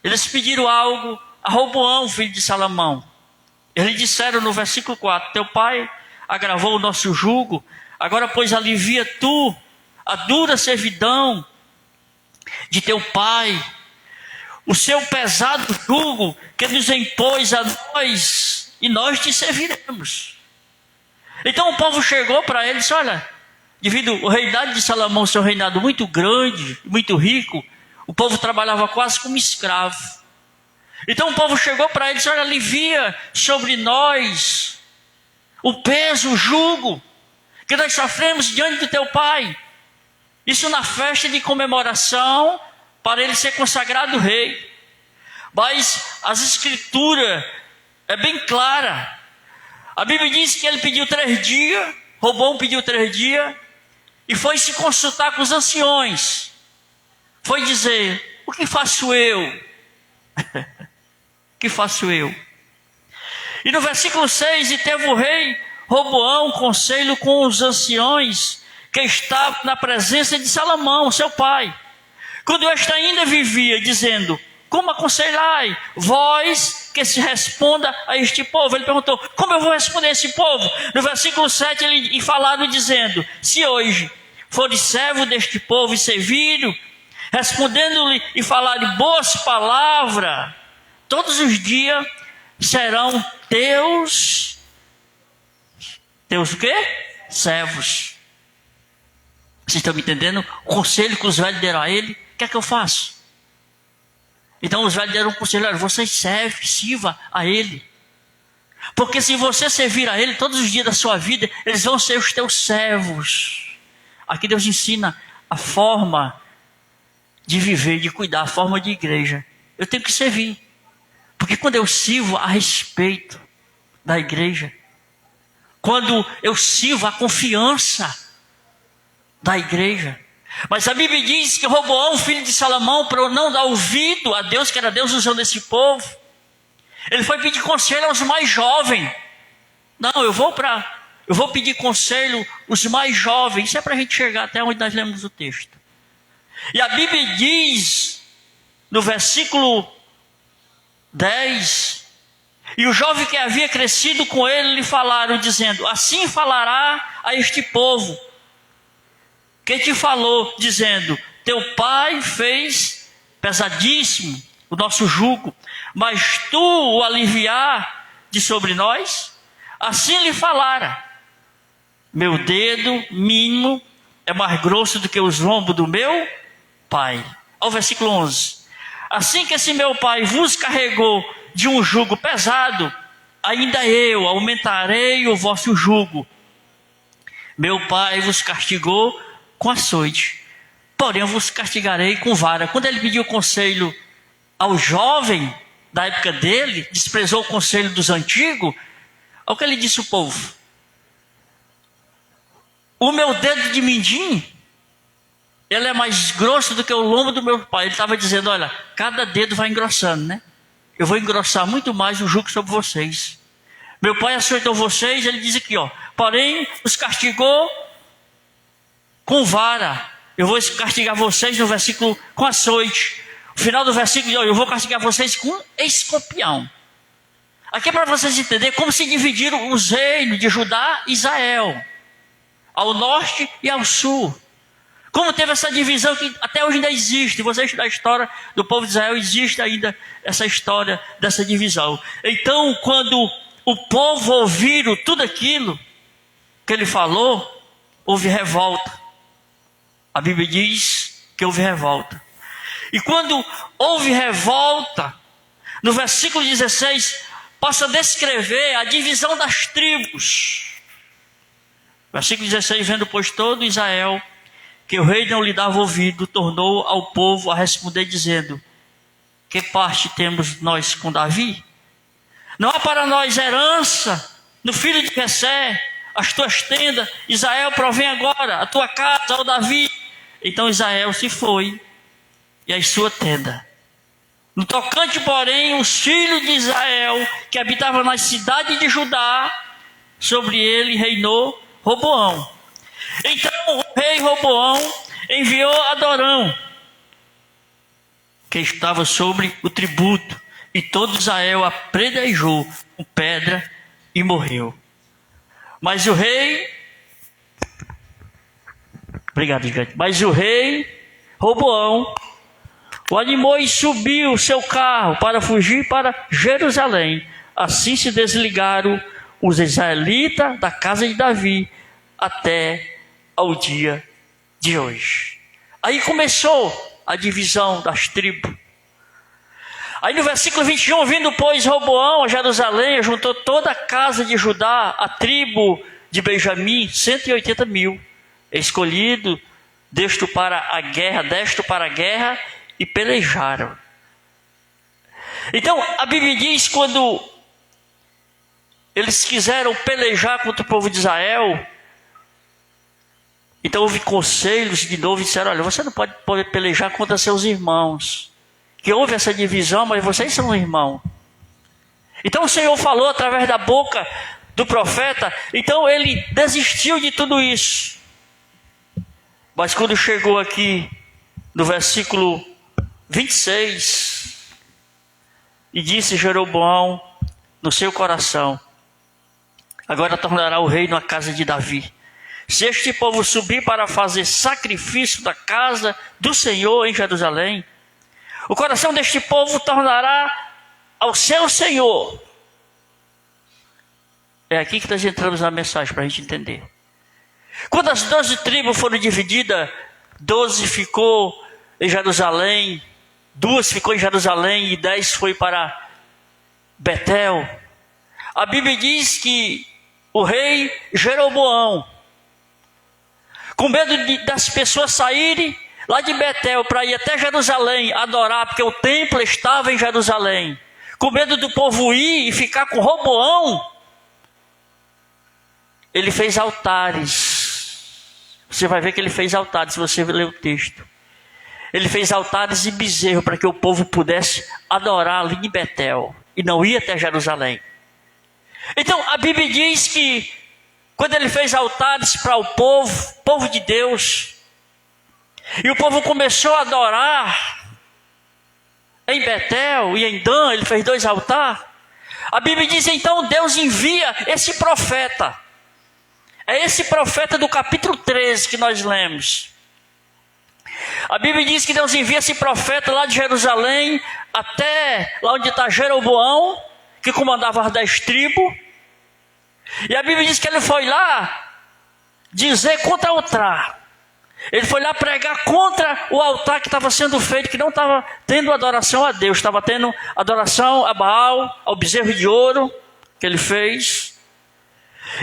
eles pediram algo a Roboão, filho de Salomão. Eles disseram no versículo 4: teu pai agravou o nosso jugo, agora pois alivia tu a dura servidão de teu pai, o seu pesado jugo que nos impôs a nós, e nós te serviremos. Então o povo chegou para ele e disse: olha, devido ao reinado de Salomão ser um reinado muito grande, muito rico, o povo trabalhava quase como escravo. Então o povo chegou para ele e disse: olha, alivia sobre nós o peso, o jugo que nós sofremos diante do teu pai. Isso na festa de comemoração para ele ser consagrado rei. Mas as escrituras é bem clara. A Bíblia diz que ele pediu 3 dias, Roboão pediu 3 dias, e foi se consultar com os anciões. Foi dizer: o que faço eu? O que faço eu? E no versículo 6, e teve o rei Roboão conselho com os anciões que estavam na presença de Salomão, seu pai, quando este ainda vivia, dizendo: como aconselhai vós que se responda a este povo? Ele perguntou: como eu vou responder a esse povo? No versículo 7 ele falaram dizendo: se hoje fores servo deste povo e servido, respondendo-lhe e falarem boas palavras, todos os dias serão teus o quê? Servos. Vocês estão me entendendo? O conselho que os velhos deram a ele: o que é que eu faço? Então os velhos deram um conselho: olha, você sirva a ele. Porque se você servir a ele todos os dias da sua vida, eles vão ser os teus servos. Aqui Deus ensina a forma de viver, de cuidar, a forma de igreja. Eu tenho que servir. Porque quando eu sirvo a respeito da igreja, quando eu sirvo a confiança da igreja. Mas a Bíblia diz que Roboão, filho de Salomão, para não dar ouvido a Deus, que era Deus usando esse povo, ele foi pedir conselho aos mais jovens. Não, eu vou pedir conselho aos mais jovens. Isso é para a gente chegar até onde nós lemos o texto. E a Bíblia diz, no versículo 10, e o jovem que havia crescido com ele lhe falaram, dizendo: assim falará a este povo que te falou, dizendo: teu pai fez pesadíssimo o nosso jugo, mas tu o aliviar de sobre nós? Assim lhe falara: meu dedo mínimo é mais grosso do que os lombos do meu pai. Ao versículo 11: assim que esse meu pai vos carregou de um jugo pesado, ainda eu aumentarei o vosso jugo. Meu pai vos castigou com açoite, porém eu vos castigarei com vara. Quando ele pediu conselho ao jovem da época dele, desprezou o conselho dos antigos. Olha o que ele disse ao povo: o meu dedo de mindinho, ele é mais grosso do que o lombo do meu pai. Ele estava dizendo: olha, cada dedo vai engrossando, né? Eu vou engrossar muito mais o jugo sobre vocês. Meu pai açoitou vocês, ele diz aqui, ó, porém os castigou com vara. Eu vou castigar vocês no versículo com açoite. No final do versículo, eu vou castigar vocês com escorpião. Aqui é para vocês entenderem como se dividiram os reinos de Judá e Israel, ao norte e ao sul. Como teve essa divisão que até hoje ainda existe. Você estudar a história do povo de Israel, existe ainda essa história dessa divisão. Então, quando o povo ouviram tudo aquilo que ele falou, houve revolta. A Bíblia diz que houve revolta. E quando houve revolta, no versículo 16, passa a descrever a divisão das tribos. Versículo 16, vendo pois todo Israel que o rei não lhe dava ouvido, tornou ao povo a responder dizendo: que parte temos nós com Davi? Não há para nós herança no filho de Jessé, as tuas tendas. Israel, provém agora a tua casa, ó Davi. Então Israel se foi e a sua tenda. No tocante, porém, os filhos de Israel que habitavam na cidade de Judá, sobre ele reinou Roboão. Então o rei Roboão enviou Adorão, que estava sobre o tributo, e todo Israel apredejou com pedra e morreu. Mas o rei, obrigado, gente. Mas o rei Roboão o animou e subiu o seu carro para fugir para Jerusalém. Assim se desligaram os israelitas da casa de Davi até ao dia de hoje. Aí começou a divisão das tribos. Aí no versículo 21, vindo pois Roboão a Jerusalém, juntou toda a casa de Judá, a tribo de Benjamim, 180 mil, escolhido desto para a guerra, e pelejaram. Então a Bíblia diz, quando eles quiseram pelejar contra o povo de Israel, então houve conselhos de novo e disseram: olha, você não pode pelejar contra seus irmãos, que houve essa divisão, mas vocês são irmãos. Então o Senhor falou através da boca do profeta, então ele desistiu de tudo isso. Mas quando chegou aqui no versículo 26, e disse Jeroboão no seu coração: agora tornará o reino a casa de Davi. Se este povo subir para fazer sacrifício da casa do Senhor em Jerusalém, o coração deste povo tornará ao seu Senhor. É aqui que nós entramos na mensagem para a gente entender. Quando as 12 tribos foram divididas, 12 ficou em Jerusalém, 2 ficou em Jerusalém e 10 foi para Betel. A Bíblia diz que o rei Jeroboão, com medo das pessoas saírem lá de Betel para ir até Jerusalém adorar, porque o templo estava em Jerusalém, com medo do povo ir e ficar com Roboão, ele fez altares. Você vai ver que ele fez altares, se você ler o texto. Ele fez altares e bezerro para que o povo pudesse adorar ali em Betel e não ir até Jerusalém. Então a Bíblia diz que quando ele fez altares para o povo de Deus, e o povo começou a adorar em Betel e em Dan, ele fez 2 altares. A Bíblia diz então Deus envia esse profeta. É esse profeta do capítulo 13 que nós lemos. A Bíblia diz que Deus envia esse profeta lá de Jerusalém até lá onde está Jeroboão, que comandava as 10 tribos. E a Bíblia diz que ele foi lá dizer contra o altar. Ele foi lá pregar contra o altar que estava sendo feito, que não estava tendo adoração a Deus, estava tendo adoração a Baal, ao bezerro de ouro que ele fez.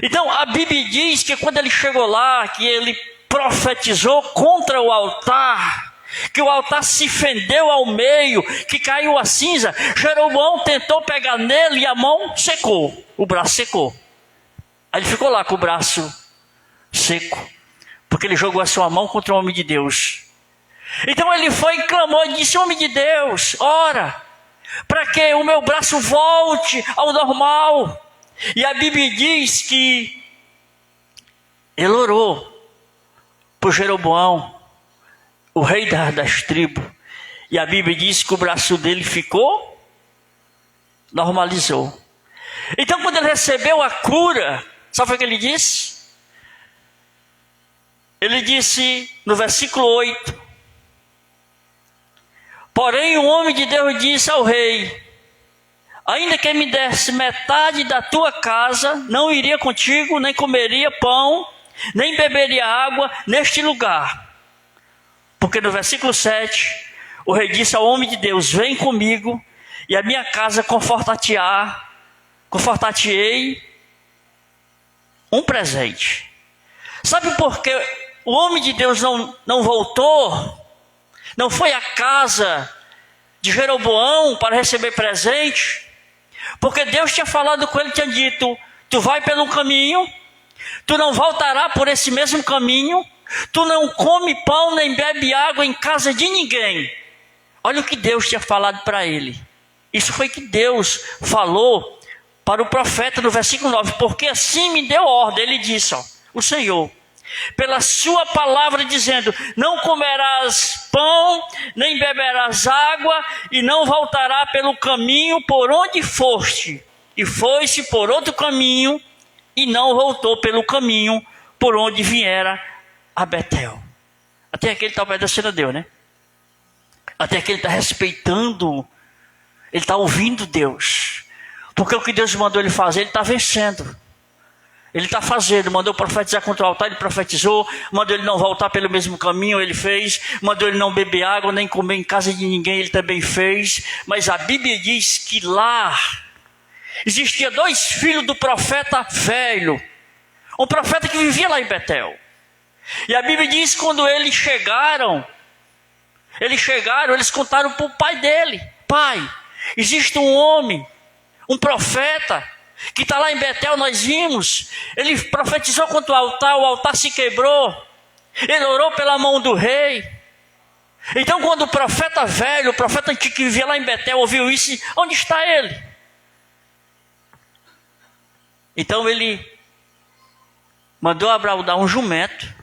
Então a Bíblia diz que quando ele chegou lá, que ele profetizou contra o altar, que o altar se fendeu ao meio, que caiu a cinza. Jeroboão tentou pegar nele e a mão secou, o braço secou. Aí ele ficou lá com o braço seco, porque ele jogou a sua mão contra o homem de Deus. Então ele foi e clamou e disse: homem de Deus, ora, para que o meu braço volte ao normal. E a Bíblia diz que ele orou por Jeroboão, o rei das tribos. E a Bíblia diz que o braço dele ficou, normalizou. Então quando ele recebeu a cura, sabe o que ele disse? Ele disse no versículo 8: porém o homem de Deus disse ao rei: ainda que me desse metade da tua casa, não iria contigo, nem comeria pão, nem beberia água neste lugar. Porque no versículo 7, o rei disse ao homem de Deus: vem comigo, e a minha casa confortar-te-ei um presente. Sabe por que o homem de Deus não voltou? Não foi à casa de Jeroboão para receber presente? Porque Deus tinha falado com ele, tinha dito: tu vai pelo caminho, tu não voltará por esse mesmo caminho, tu não come pão nem bebe água em casa de ninguém. Olha o que Deus tinha falado para ele. Isso foi que Deus falou para o profeta no versículo 9: porque assim me deu ordem. Ele disse, o Senhor, pela sua palavra, dizendo: não comerás pão, nem beberás água, e não voltará pelo caminho por onde foste. E foi-se por outro caminho, e não voltou pelo caminho por onde viera a Betel. Até aqui ele está obedecendo a Deus, né? Até aqui ele está respeitando, ele está ouvindo Deus. Porque o que Deus mandou ele fazer, ele está vencendo. Ele está fazendo, mandou profetizar contra o altar, ele profetizou. Mandou ele não voltar pelo mesmo caminho, ele fez. Mandou ele não beber água, nem comer em casa de ninguém, ele também fez. Mas a Bíblia diz que lá existia 2 filhos do profeta velho. Um profeta que vivia lá em Betel. E a Bíblia diz que quando eles chegaram, eles contaram para o pai dele: pai, existe um homem, um profeta, que está lá em Betel, nós vimos. Ele profetizou contra o altar se quebrou. Ele orou pela mão do rei. Então quando o profeta velho, o profeta antigo que vivia lá em Betel, ouviu isso: onde está ele? Então ele mandou Abraão dar um jumento.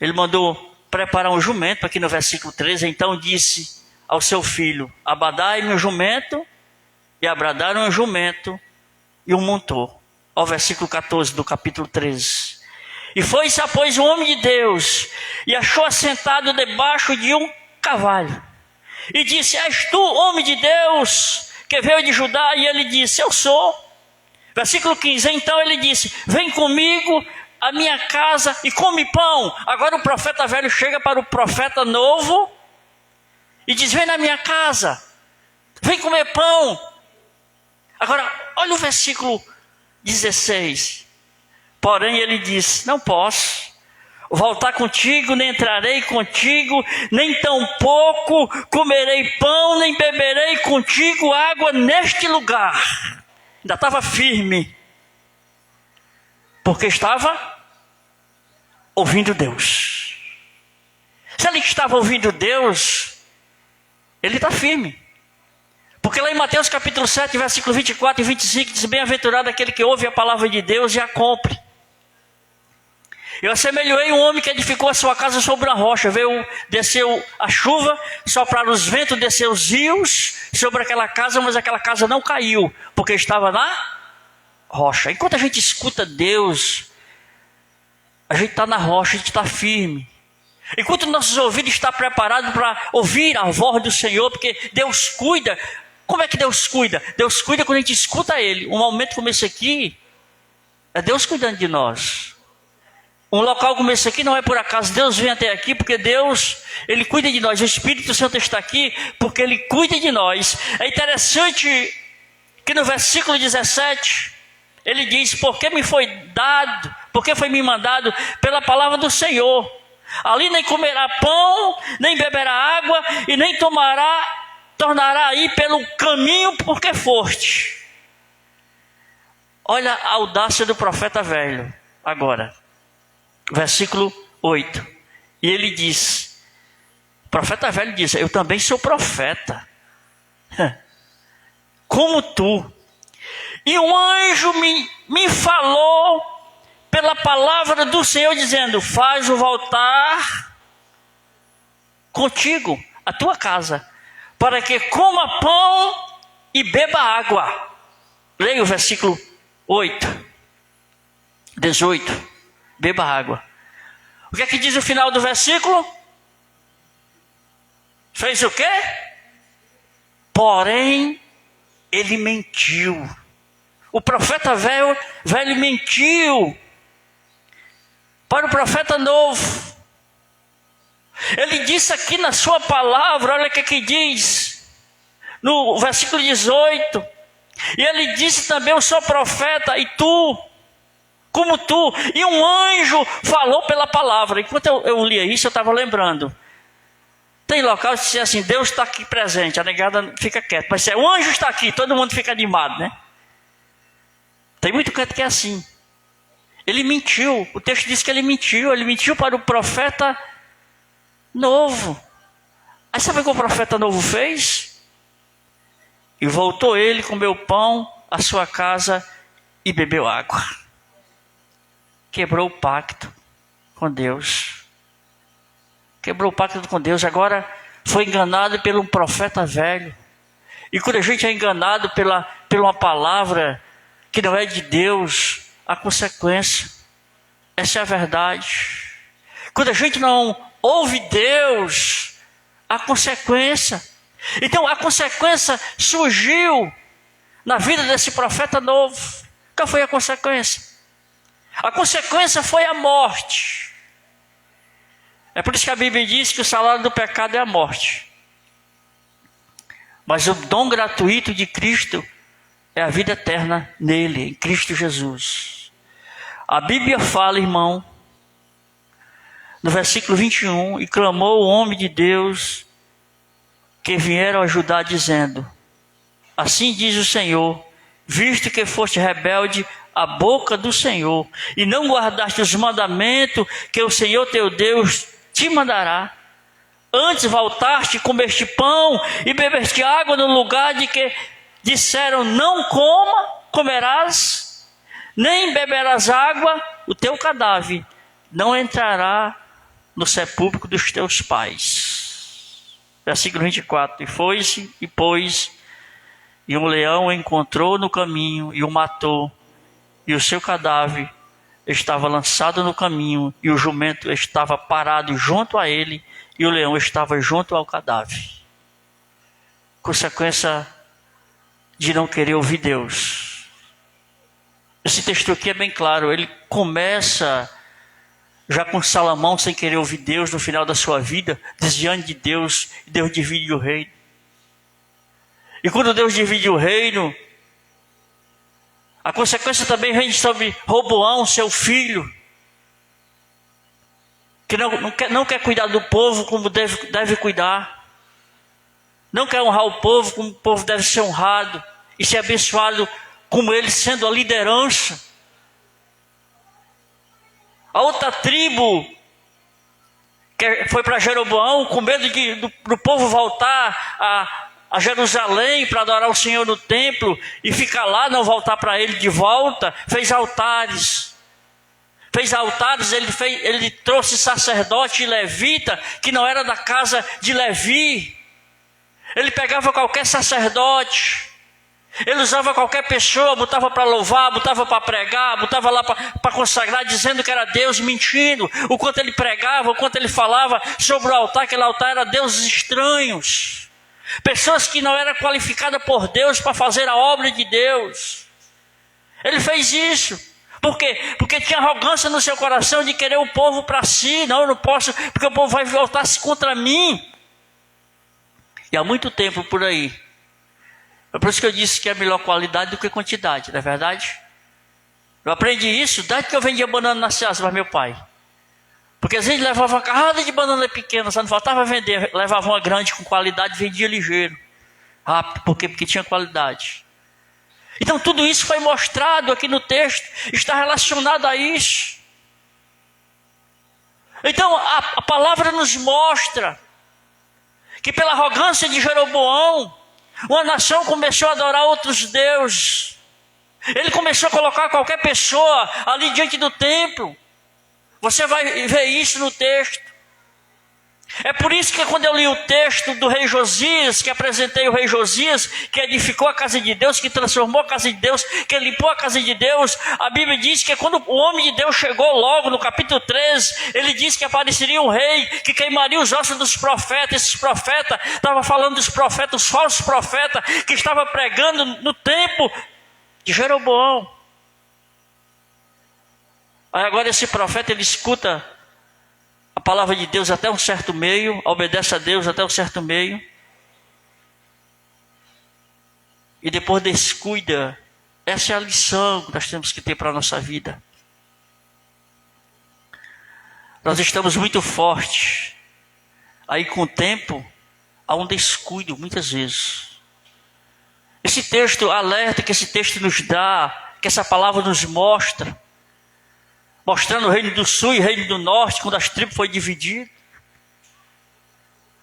Ele mandou preparar um jumento, aqui no versículo 13. Então disse ao seu filho: abadai-me um jumento. E abradaram um jumento e o montou. Ao versículo 14 do capítulo 13. E foi-se, após o homem de Deus, e achou assentado debaixo de um cavalo. E disse: és tu, homem de Deus, que veio de Judá? E ele disse: eu sou. Versículo 15. Então ele disse: vem comigo à minha casa e come pão. Agora o profeta velho chega para o profeta novo e diz: vem na minha casa, vem comer pão. Agora, olha o versículo 16. Porém ele disse: não posso voltar contigo, nem entrarei contigo, nem tampouco comerei pão, nem beberei contigo água neste lugar. Ainda estava firme, porque estava ouvindo Deus. Se ele estava ouvindo Deus, ele está firme. Porque lá em Mateus capítulo 7, versículo 24 e 25, diz: bem-aventurado aquele que ouve a palavra de Deus e a cumpre. Eu assemelhei um homem que edificou a sua casa sobre uma rocha. Desceu a chuva, sopraram os ventos, desceu os rios sobre aquela casa, mas aquela casa não caiu, porque estava na rocha. Enquanto a gente escuta Deus, a gente está na rocha, a gente está firme. Enquanto nossos ouvidos estão preparados para ouvir a voz do Senhor, porque Deus cuida. Como é que Deus cuida? Deus cuida quando a gente escuta Ele. Um momento como esse aqui, é Deus cuidando de nós. Um local como esse aqui não é por acaso. Deus vem até aqui porque Deus, Ele cuida de nós. O Espírito Santo está aqui porque Ele cuida de nós. É interessante que no versículo 17, Ele diz: porque me foi dado, porque foi me mandado pela palavra do Senhor. Ali nem comerá pão, nem beberá água, e nem tornará aí pelo caminho porque foste. Olha a audácia do profeta velho, agora. Versículo 8. E ele diz, o profeta velho diz, eu também sou profeta, como tu. E um anjo me falou pela palavra do Senhor, dizendo, faz-o voltar contigo, a tua casa, para que coma pão e beba água. Leia o versículo 18. Beba água. O que é que diz o final do versículo? Fez o quê? Porém, ele mentiu. O profeta velho mentiu para o profeta novo. Ele disse aqui na sua palavra, olha o que diz no versículo 18. E ele disse também, eu sou profeta e tu, como tu. E um anjo falou pela palavra. Enquanto eu lia isso, eu estava lembrando. Tem locais que dizem assim, Deus está aqui presente, a negada fica quieta. Mas se o anjo está aqui, todo mundo fica animado, né? Tem muito canto que é assim. Ele mentiu, o texto diz que ele mentiu para o profeta novo. Aí sabe o que o profeta novo fez? E voltou ele, comeu pão, a sua casa e bebeu água. Quebrou o pacto com Deus. Quebrou o pacto com Deus, agora foi enganado por um profeta velho. E quando a gente é enganado pela uma palavra que não é de Deus, a consequência, essa é a verdade. Quando a gente não ouve Deus, a consequência. Então a consequência surgiu na vida desse profeta novo. Qual foi a consequência? A consequência foi a morte. É por isso que a Bíblia diz que o salário do pecado é a morte. Mas o dom gratuito de Cristo é a vida eterna nele, em Cristo Jesus. A Bíblia fala, irmão, no versículo 21, e clamou o homem de Deus que vieram ajudar, dizendo, assim diz o Senhor, visto que foste rebelde à boca do Senhor, e não guardaste os mandamentos que o Senhor teu Deus te mandará, antes voltaste, comeste pão e bebeste água no lugar de que disseram, não comerás, nem beberás água, o teu cadáver não entrará no sepulcro dos teus pais. Versículo 24, e foi-se e pôs, e um leão o encontrou no caminho e o matou, e o seu cadáver estava lançado no caminho, e o jumento estava parado junto a ele, e o leão estava junto ao cadáver. Consequência de não querer ouvir Deus. Esse texto aqui é bem claro, ele começa já com Salomão sem querer ouvir Deus no final da sua vida, desviando de Deus, e Deus divide o reino. E quando Deus divide o reino, a consequência também vem sobre Roboão, seu filho, que não quer cuidar do povo como deve cuidar, não quer honrar o povo como o povo deve ser honrado, e ser abençoado como ele sendo a liderança. A outra tribo que foi para Jeroboão com medo do povo voltar a Jerusalém para adorar o Senhor no templo e ficar lá, não voltar para ele de volta, fez altares, ele trouxe sacerdote e levita que não era da casa de Levi. Ele pegava qualquer sacerdote, ele usava qualquer pessoa, botava para louvar, botava para pregar, botava lá para consagrar, dizendo que era Deus, mentindo. O quanto ele pregava, o quanto ele falava sobre o altar, aquele altar era deuses estranhos. Pessoas que não eram qualificadas por Deus para fazer a obra de Deus. Ele fez isso. Por quê? Porque tinha arrogância no seu coração de querer o povo para si. Não, eu não posso, porque o povo vai voltar-se contra mim. E há muito tempo por aí. É por isso que eu disse que é melhor qualidade do que quantidade, não é verdade? Eu aprendi isso desde que eu vendia banana na Ceasa para meu pai. Porque às vezes levava uma carrada de banana pequena, só não faltava vender. Levava uma grande com qualidade, vendia ligeiro, rápido, porque tinha qualidade. Então tudo isso foi mostrado aqui no texto, está relacionado a isso. Então a palavra nos mostra que pela arrogância de Jeroboão, uma nação começou a adorar outros deuses. Ele começou a colocar qualquer pessoa ali diante do templo. Você vai ver isso no texto. É por isso que quando eu li o texto do rei Josias, que apresentei o rei Josias, que edificou a casa de Deus, que transformou a casa de Deus, que limpou a casa de Deus, a Bíblia diz que quando o homem de Deus chegou logo no capítulo 13, ele disse que apareceria um rei, que queimaria os ossos dos profetas. Esses profetas, estava falando dos profetas, os falsos profetas, que estavam pregando no tempo de Jeroboão. Aí agora esse profeta, ele escuta a palavra de Deus até um certo meio, obedece a Deus até um certo meio, e depois descuida. Essa é a lição que nós temos que ter para a nossa vida. Nós estamos muito fortes, aí com o tempo há um descuido muitas vezes. Esse texto alerta, que esse texto nos dá, que essa palavra nos mostra, mostrando o reino do sul e o reino do norte, quando as tribos foram divididas.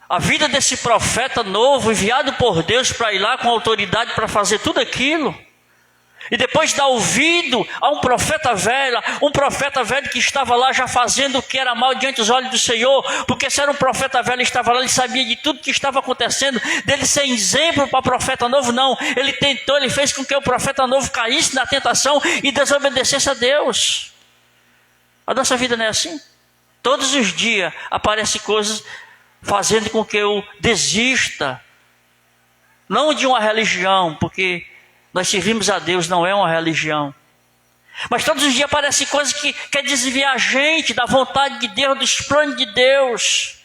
A vida desse profeta novo, enviado por Deus para ir lá com autoridade para fazer tudo aquilo. E depois dar ouvido a um profeta velho que estava lá já fazendo o que era mal diante dos olhos do Senhor. Porque se era um profeta velho, ele estava lá, ele sabia de tudo que estava acontecendo. Dele ser exemplo para o profeta novo, não. Ele fez com que o profeta novo caísse na tentação e desobedecesse a Deus. A nossa vida não é assim? Todos os dias aparecem coisas fazendo com que eu desista, não de uma religião, porque nós servimos a Deus, não é uma religião. Mas todos os dias aparecem coisas que quer desviar a gente da vontade de Deus, dos planos de Deus.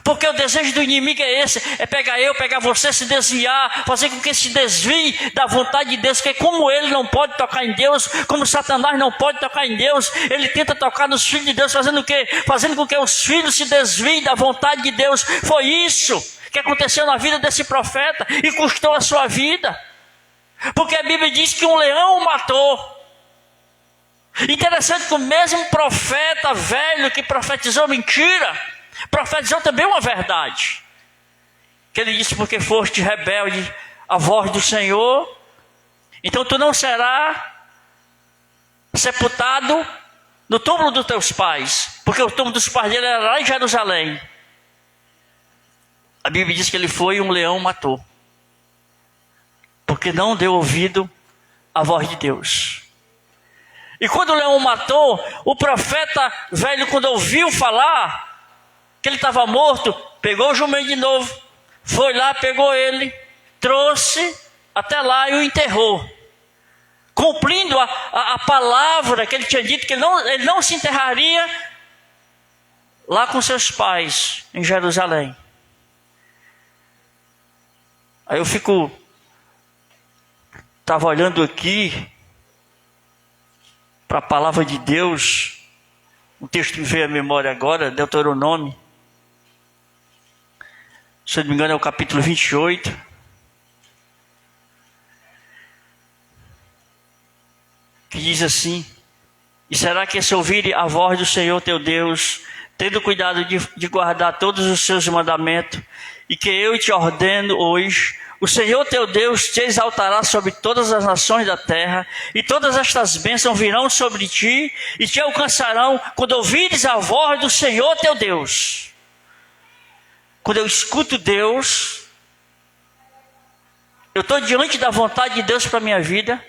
Porque o desejo do inimigo é esse, é pegar você, se desviar, fazer com que se desvie da vontade de Deus, porque como ele não pode tocar em Deus, como Satanás não pode tocar em Deus, ele tenta tocar nos filhos de Deus, fazendo o quê? Fazendo com que os filhos se desviem da vontade de Deus. Foi isso que aconteceu na vida desse profeta e custou a sua vida. Porque a Bíblia diz que um leão o matou. Interessante que o mesmo profeta velho que profetizou mentira, profetizou também uma verdade. Que ele disse: porque foste rebelde à voz do Senhor, então tu não serás sepultado no túmulo dos teus pais, porque o túmulo dos pais dele era lá em Jerusalém. A Bíblia diz que ele foi e um leão o matou, porque não deu ouvido à voz de Deus. E quando o leão o matou, o profeta velho, quando ouviu falar que ele estava morto, pegou o jumento de novo, foi lá, pegou ele, trouxe até lá e o enterrou, cumprindo a palavra que ele tinha dito, que ele não se enterraria lá com seus pais em Jerusalém. Aí eu estava olhando aqui para a palavra de Deus, um texto que me veio à memória agora, Deuteronômio, se eu não me engano é o capítulo 28, que diz assim: e será que se ouvirem a voz do Senhor teu Deus, tendo cuidado de guardar todos os seus mandamentos, e que eu te ordeno hoje, o Senhor teu Deus te exaltará sobre todas as nações da terra, e todas estas bênçãos virão sobre ti, e te alcançarão quando ouvires a voz do Senhor teu Deus. Quando eu escuto Deus, eu estou diante da vontade de Deus para a minha vida.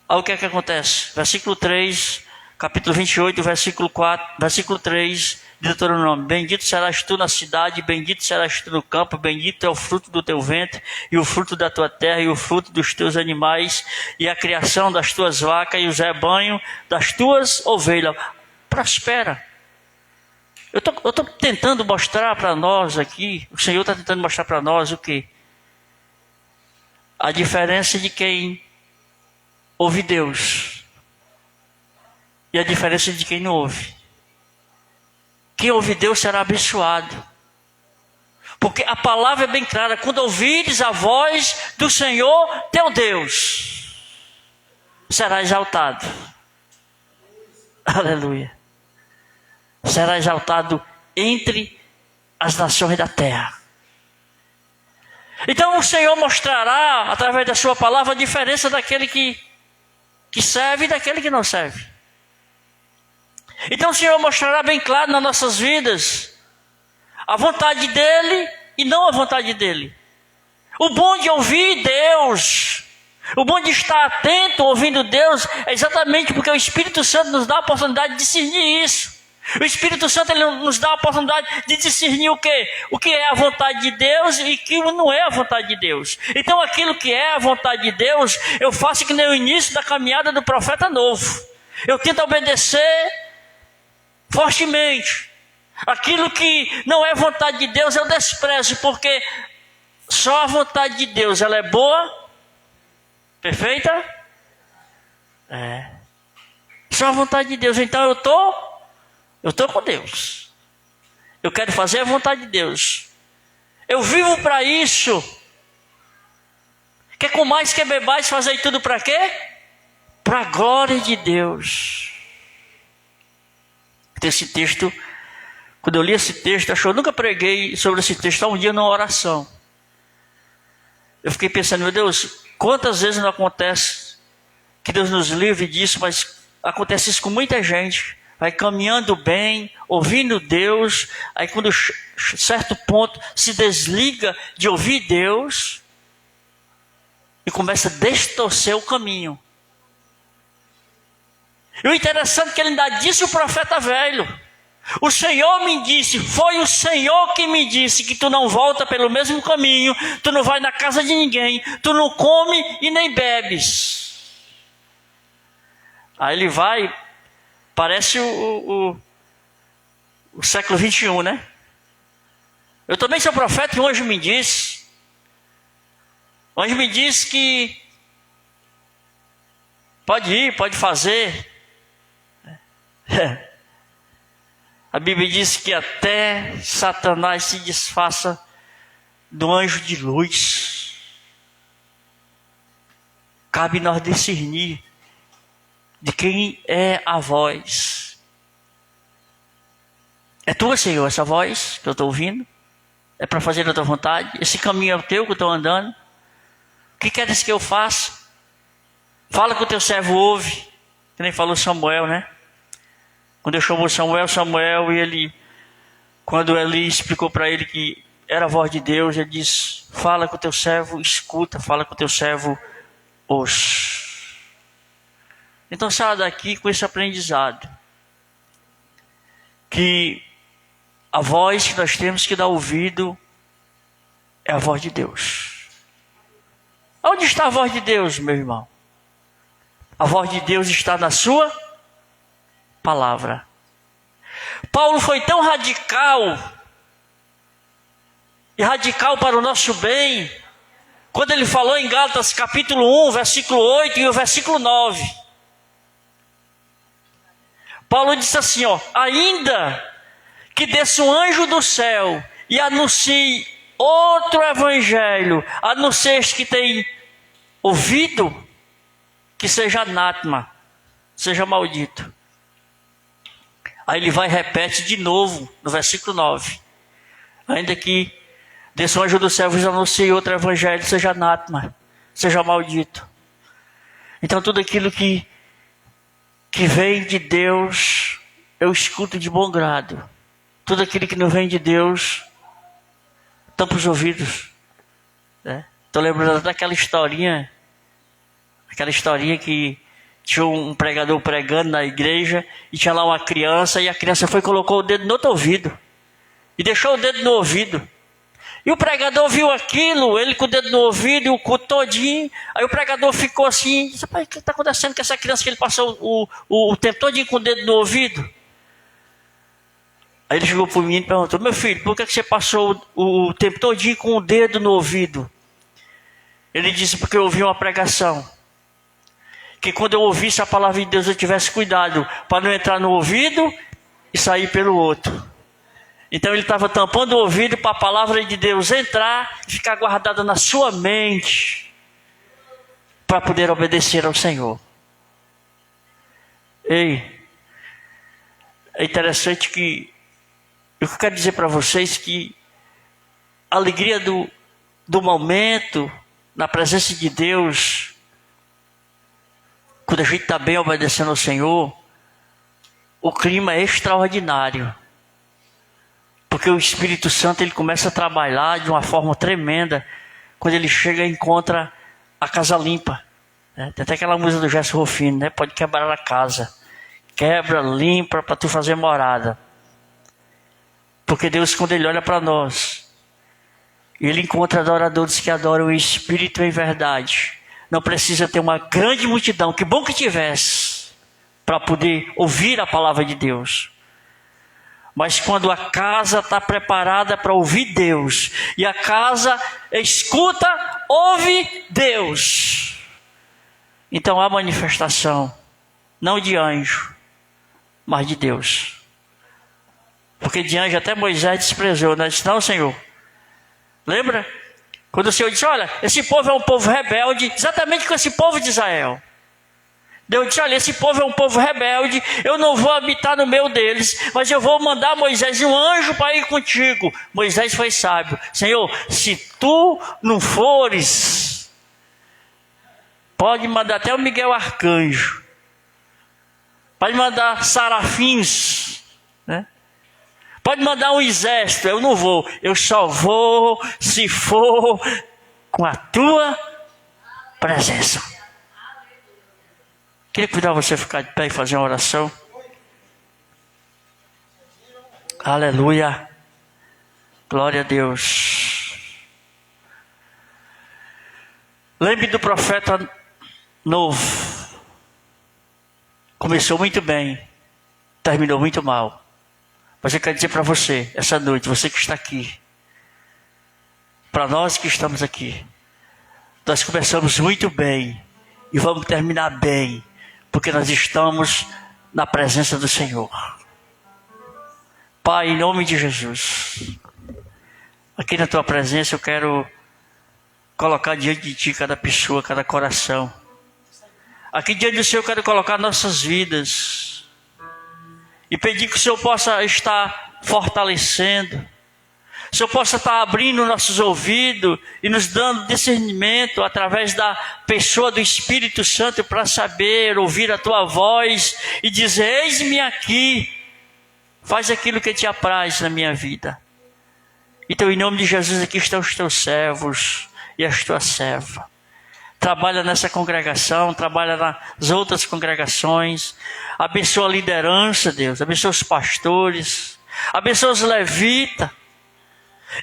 Aí o que é que acontece? Versículo 3, capítulo 28, versículo 4, versículo 3 de Deuteronômio: bendito serás tu na cidade, bendito serás tu no campo, bendito é o fruto do teu ventre, e o fruto da tua terra, e o fruto dos teus animais, e a criação das tuas vacas, e os rebanhos das tuas ovelhas. Prospera. Eu estou tentando mostrar para nós aqui, o Senhor está tentando mostrar para nós o quê? A diferença de quem ouve Deus e a diferença de quem não ouve. Quem ouve Deus será abençoado. Porque a palavra é bem clara: quando ouvires a voz do Senhor teu Deus, será exaltado. Aleluia. Será exaltado entre as nações da terra. Então o Senhor mostrará, através da sua palavra, a diferença daquele que serve e daquele que não serve. Então o Senhor mostrará bem claro nas nossas vidas a vontade dEle e não a vontade dEle. O bom de ouvir Deus, o bom de estar atento ouvindo Deus, é exatamente porque o Espírito Santo nos dá a oportunidade de discernir isso. O Espírito Santo, ele nos dá a oportunidade de discernir o quê? O que é a vontade de Deus e o que não é a vontade de Deus. Então aquilo que é a vontade de Deus, eu faço que nem o início da caminhada do profeta novo. Eu tento obedecer fortemente. Aquilo que não é vontade de Deus eu desprezo, porque só a vontade de Deus, ela é boa, perfeita? Só a vontade de Deus. Então eu estou com Deus. Eu quero fazer a vontade de Deus. Eu vivo para isso. Quer comais, quer bebais, fazer tudo para quê? Para a glória de Deus. Esse texto, quando eu li esse texto, eu nunca preguei sobre esse texto, um dia numa oração. Eu fiquei pensando, meu Deus, quantas vezes não acontece que Deus nos livre disso, mas acontece isso com muita gente. Vai caminhando bem, ouvindo Deus, aí quando certo ponto se desliga de ouvir Deus e começa a distorcer o caminho. E o interessante é que ele ainda disse o profeta velho: o Senhor me disse, foi o Senhor que me disse que tu não volta pelo mesmo caminho, tu não vai na casa de ninguém, tu não come e nem bebes. Aí ele vai, parece o século 21, né? Eu também sou profeta e o anjo me disse. O anjo me disse que pode ir, pode fazer. A Bíblia diz que até Satanás se desfaça do anjo de luz. Cabe nós discernir de quem é a voz. É tua, Senhor, essa voz que eu estou ouvindo? É para fazer a tua vontade? Esse caminho é o teu que eu estou andando? O que queres que eu faça? Fala que o teu servo ouve. Que nem falou Samuel, né? Quando eu chamou Samuel, e ele, quando Eli explicou para ele que era a voz de Deus, ele disse: fala com o teu servo, escuta, fala com o teu servo, ouça. Então saia daqui com esse aprendizado, que a voz que nós temos que dar ouvido é a voz de Deus. Onde está a voz de Deus, meu irmão? A voz de Deus está na sua palavra. Paulo foi tão radical, e radical para o nosso bem, quando ele falou em Gálatas capítulo 1, versículo 8 e o versículo 9. Paulo disse assim, ainda que desça um anjo do céu e anuncie outro evangelho, a não ser este que tem ouvido, que seja anátema, seja maldito. Aí ele vai e repete de novo no versículo 9. Ainda que desse um anjo do céu e anuncie outro evangelho, seja anátema, seja maldito. Então tudo aquilo que vem de Deus, eu escuto de bom grado. Tudo aquilo que não vem de Deus, tampa os ouvidos. Estou lembrando daquela historinha, que tinha um pregador pregando na igreja, e tinha lá uma criança, e a criança foi e colocou o dedo no outro ouvido, e deixou o dedo no ouvido. E o pregador viu aquilo, ele com o dedo no ouvido, e o cu todinho. Aí o pregador ficou assim, disse: pai, o que está acontecendo com essa criança que ele passou o tempo todinho com o dedo no ouvido? Aí ele chegou para o menino e perguntou: meu filho, por que você passou o tempo todinho com o dedo no ouvido? Ele disse: porque eu ouvi uma pregação que quando eu ouvisse a palavra de Deus eu tivesse cuidado para não entrar no ouvido e sair pelo outro. Então ele estava tampando o ouvido para a palavra de Deus entrar e ficar guardada na sua mente para poder obedecer ao Senhor. Ei, é interessante que eu quero dizer para vocês que a alegria do momento na presença de Deus, quando a gente está bem obedecendo ao Senhor, o clima é extraordinário. Porque o Espírito Santo ele começa a trabalhar de uma forma tremenda quando ele chega e encontra a casa limpa. Né? Tem até aquela música do Gerson Rufino, né? Pode quebrar a casa. Quebra, limpa para tu fazer morada. Porque Deus, quando ele olha para nós, ele encontra adoradores que adoram o Espírito em verdade. Não precisa ter uma grande multidão, que bom que tivesse, para poder ouvir a palavra de Deus. Mas quando a casa está preparada para ouvir Deus, e a casa escuta, ouve Deus, então há manifestação, não de anjo, mas de Deus. Porque de anjo até Moisés desprezou, né? Disse, não, Senhor. Lembra? Quando o Senhor disse, olha, esse povo é um povo rebelde, exatamente com esse povo de Israel. Deus disse, olha, esse povo é um povo rebelde, eu não vou habitar no meio deles, mas eu vou mandar Moisés e um anjo para ir contigo. Moisés foi sábio. Senhor, se tu não fores, pode mandar até o Miguel Arcanjo, pode mandar serafins, né? Pode mandar um exército, eu não vou, eu só vou se for com a tua presença. Queria convidar você a ficar de pé e fazer uma oração. Aleluia. Glória a Deus. Lembre do profeta novo. Começou muito bem, terminou muito mal. Mas eu quero dizer para você, essa noite, você que está aqui, para nós que estamos aqui, nós começamos muito bem e vamos terminar bem, porque nós estamos na presença do Senhor. Pai, em nome de Jesus, aqui na tua presença eu quero colocar diante de ti cada pessoa, cada coração. Aqui diante do Senhor eu quero colocar nossas vidas e pedir que o Senhor possa estar fortalecendo, o Senhor possa estar abrindo nossos ouvidos e nos dando discernimento através da pessoa do Espírito Santo para saber ouvir a tua voz e dizer, eis-me aqui, faz aquilo que te apraz na minha vida. Então, em nome de Jesus, aqui estão os teus servos e as tuas servas. Trabalha nessa congregação, trabalha nas outras congregações. Abençoa a liderança, Deus. Abençoa os pastores. Abençoa os levitas.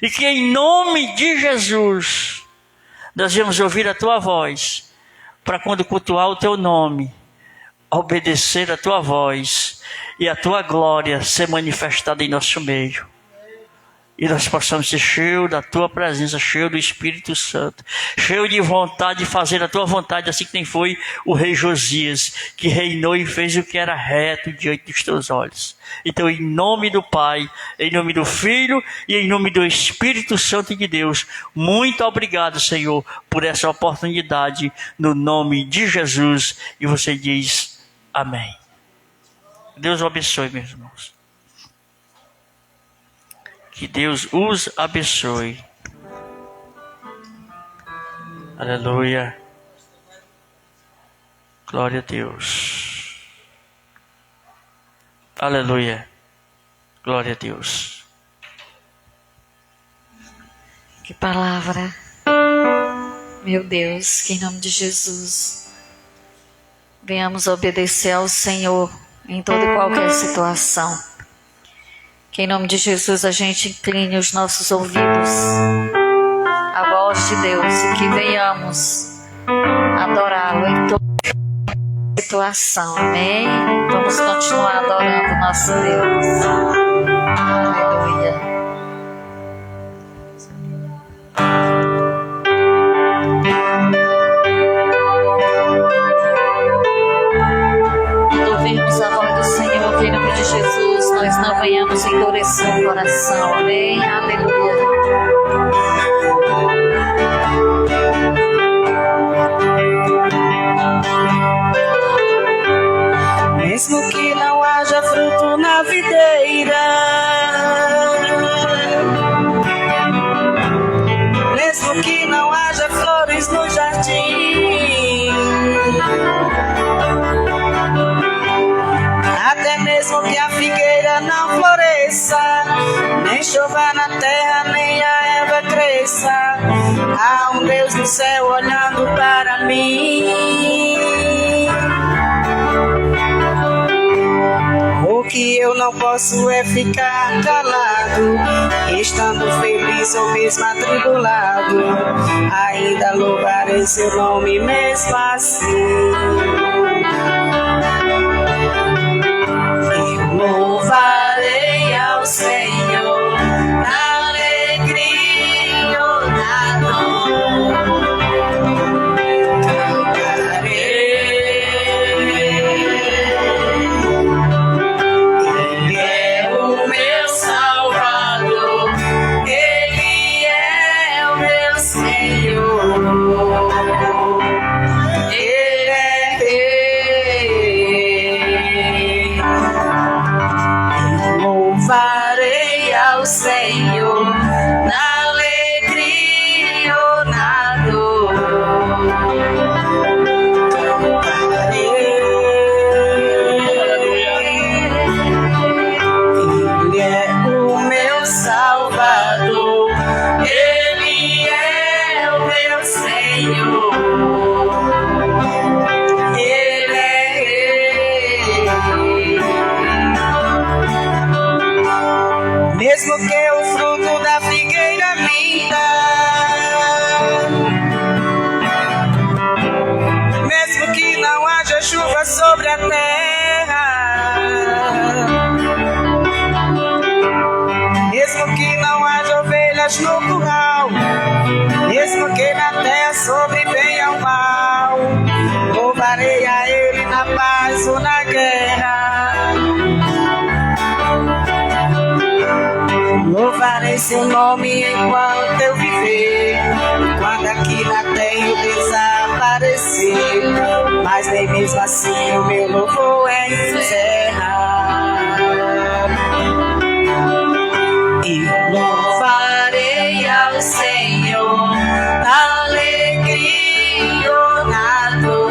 E que em nome de Jesus, nós vamos ouvir a tua voz. Para quando cultuar o teu nome, obedecer a tua voz. E a tua glória ser manifestada em nosso meio. E nós possamos ser cheios da tua presença, cheios do Espírito Santo, cheios de vontade de fazer a tua vontade, assim que nem foi o rei Josias, que reinou e fez o que era reto diante dos teus olhos. Então, em nome do Pai, em nome do Filho e em nome do Espírito Santo de Deus, muito obrigado, Senhor, por essa oportunidade, no nome de Jesus. E você diz, amém. Deus o abençoe, meus irmãos. Que Deus os abençoe. Aleluia. Glória a Deus. Aleluia. Glória a Deus. Que palavra. Meu Deus, que em nome de Jesus venhamos obedecer ao Senhor em toda e qualquer situação. Que em nome de Jesus a gente incline os nossos ouvidos à voz de Deus e que venhamos adorá-lo em toda situação. Amém? Vamos continuar adorando nosso Deus. Aleluia. coração. Amém. Aleluia. Mesmo que não haja fruto na videira, mesmo que não haja flores no jardim, até mesmo que a figueira não floresça, nem chova na terra, nem a erva cresça, há um Deus no céu olhando para mim. O que eu não posso é ficar calado, estando feliz ou mesmo atribulado, ainda louvarei seu nome mesmo assim. Eu louvarei ao Senhor na alegria ou na dor. Louvarei ao Senhor na alegria ou na dor. Ele é o meu Salvador, Ele é o meu Senhor. Mesmo que o fruto da figueira minta, mesmo que não haja chuva sobre a terra, mesmo que não haja ovelhas no curral, mesmo que na terra sobrevenha o mal, louvarei a Ele na paz ou na guerra. Louvarei seu nome enquanto eu viver, quando aqui na terra eu desaparecer, mas nem mesmo assim o meu louvor é encerrar. E louvarei ao Senhor na alegria ou na dor.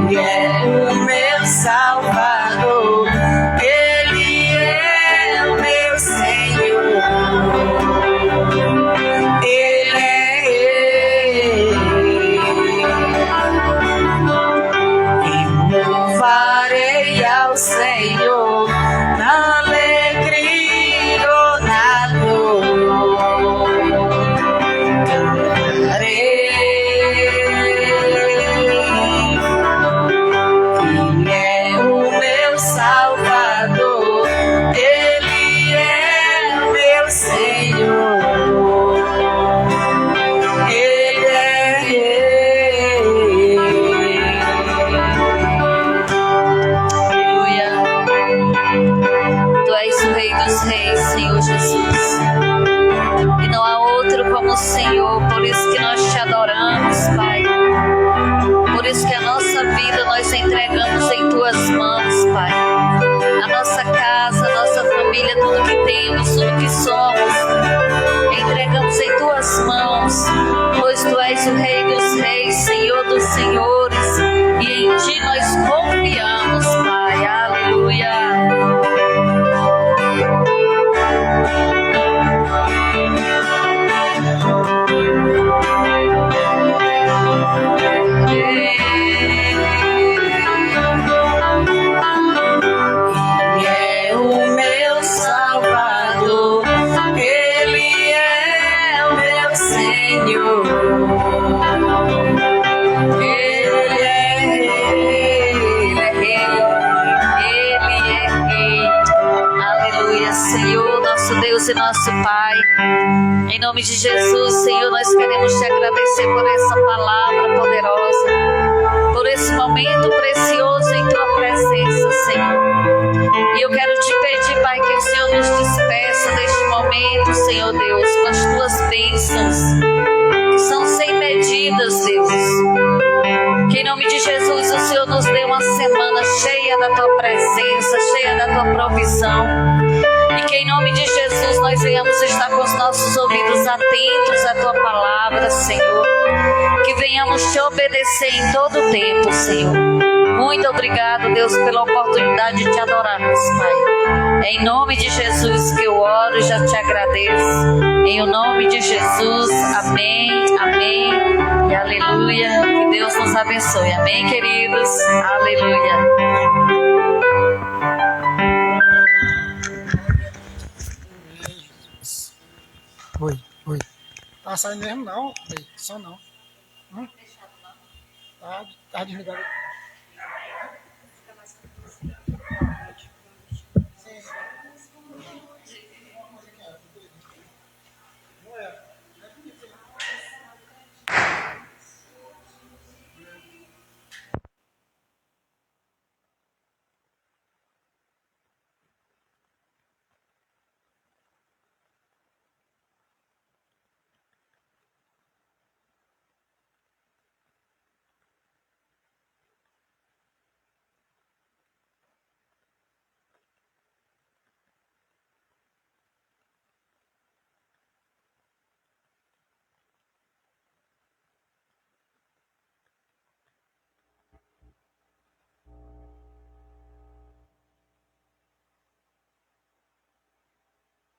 Ele é o meu Salvador, Ele é o meu Senhor, Ele é E louvarei ao Senhor na alegria ou na dor. Cantarei. Salvador, Ele é o meu Senhor, Ele é. Aleluia. Tu és o Rei dos Reis, Senhor Jesus. E não há outro como o Senhor, por isso que nós te adoramos, Pai. Por isso que a nossa vida nós entregamos em Tuas mãos, Pai. A nossa casa, a nossa família, tudo que temos, tudo que somos, entregamos em Tuas mãos, pois Tu és o Rei dos Reis, Senhor dos Senhores, e em Ti nós confiamos, Pai. Aleluia. Deus e nosso Pai, em nome de Jesus, Senhor, nós queremos te agradecer por essa palavra poderosa. por esse momento precioso em tua presença, Senhor. E eu quero te pedir, Pai, que o Senhor nos despeça deste momento, Senhor Deus, com as tuas bênçãos, que são sem medidas, Deus. Que em nome de Jesus o Senhor nos dê uma semana cheia da tua presença, cheia da tua provisão. E que em nome de Jesus nós venhamos estar com os nossos ouvidos atentos à tua palavra, Senhor. Que venhamos te obedecer em todo o tempo, Senhor. Muito obrigado, Deus, pela oportunidade de te adorarmos, Pai. É em nome de Jesus que eu oro e já te agradeço. Em o nome de Jesus, amém, amém e aleluia. Que Deus nos abençoe, amém, queridos? Aleluia. Oi. Tá saindo mesmo não? Só não. Tá desligado.